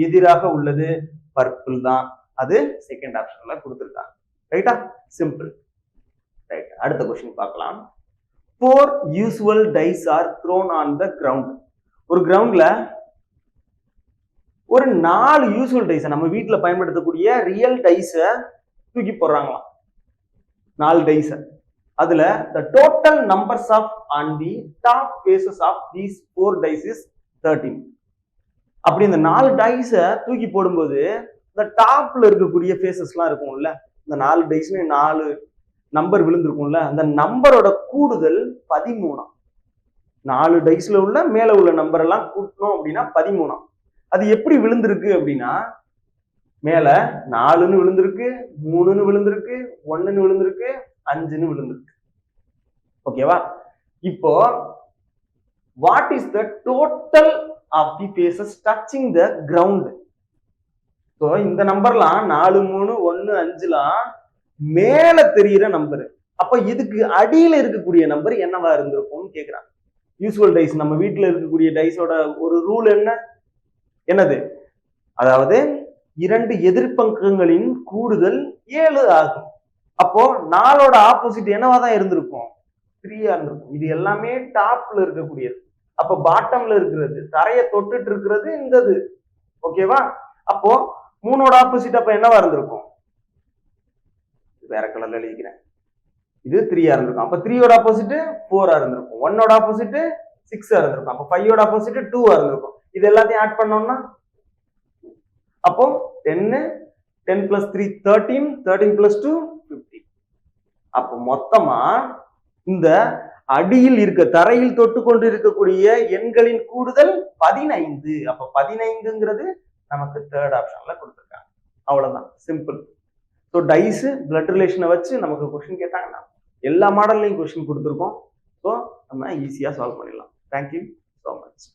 எதிராக உள்ளது பர்பிள் தான். அது செகண்ட் ஆப்ஷன்ல கொடுத்திருக்காங்க. ரைட்டா? சிம்பிள். ரைட். அடுத்த क्वेश्चन பார்க்கலாம். 4 usual dice are thrown on the ground. ஒரு கிரவுண்ட்ல ஒரு 4 யூஸ்வல் டைஸை நம்ம வீட்டுல பயன்படுத்தக்கூடிய ரியல் டைஸை தூக்கி போடுறாங்களாம். 4 டைஸை. அதுல the total numbers of on the top faces of these 4 dice is 13. அப்படி இந்த 4 டைஸை தூக்கி போடும்போது இந்த டாப்ல இருக்கக்கூடிய ஃபேஸஸ்லாம் இருக்கும்ல, இந்த 4 டைஸ்ல 4 நம்பர் விழுந்திருக்கும்ல, அந்த நம்பரோட கூடுதல் 13. 4 டைஸ்ல உள்ள மேல உள்ள நம்பர் எல்லாம் கூட்டணும் அப்படின்னா 13. அது எப்படி விழுந்திருக்கு அப்படின்னா, மேல 4ன்னு விழுந்திருக்கு, 3ன்னு விழுந்திருக்கு, 1ன்னு விழுந்திருக்கு, 5ன்னு விழுந்திருக்கு. ஓகேவா? இப்போ what is the total of the faces touching the ground? So இந்த நம்பர்லாம் 4, 3, 1, 5லாம் மேல தெரியிற நம்பர். அப்ப இதுக்கு அடியில இருக்கக்கூடிய நம்பர் என்னவா இருந்திருக்கும்னு கேக்குறாங்க. யூஸ்வல் டைஸ் நம்ம வீட்டுல இருக்கக்கூடிய டைஸோட ஒரு ரூல் என்னது? அதாவது 2 எதிர்பக்கங்களின் கூடுதல் 7 ஆகும். அப்போ 4ஓட ஆப்போசிட் என்னவா தான் இருந்திருக்கும்? 3 இருந்திருக்கும். இது எல்லாமே டாப்ல இருக்கக்கூடியது. அப்ப பாட்டம்ல இருக்கிறது, தரையை தொட்டுட்டு இருக்கிறது இந்தது. ஓகேவா? அப்போ 3ஓட ஆப்போசிட் அப்ப என்னவா இருந்திருக்கும்? வேற கலர்ல எழுதிக்கிறேன். இது 3 இருந்திருக்கும். அப்ப 3ஓட ஆப்போசிட் 4 இருந்திருக்கும். 1ஓட ஆப்போசிட் 6 இருந்திருக்கும். அப்ப 5ஓட ஆப்போசிட் 2 இருந்திருக்கும். இது எல்லாத்தையும் ஆட் பண்ணோம்னா அப்போ 10 10 plus 3 13 13 plus 2 15. அப்போ மொத்தமா இந்த அடியில் இருக்க தரையில் தொட்டு கொண்டு இருக்கக்கூடிய எண்களின் கூடுதல் 15. அப்ப 15ங்கிறது நமக்கு தேர்ட் ஆப்ஷன்ல கொடுத்துருக்காங்க. அவ்வளவுதான், சிம்பிள். ஸோ டைஸ் பிளட் ரிலேஷனை வச்சு நமக்கு கொஸ்டின் கேட்டாங்கன்னா எல்லா மாடல்லையும் கொஸ்டின் கொடுத்துருக்கோம். ஸோ நம்ம ஈஸியா சால்வ் பண்ணிடலாம். Thank you so much.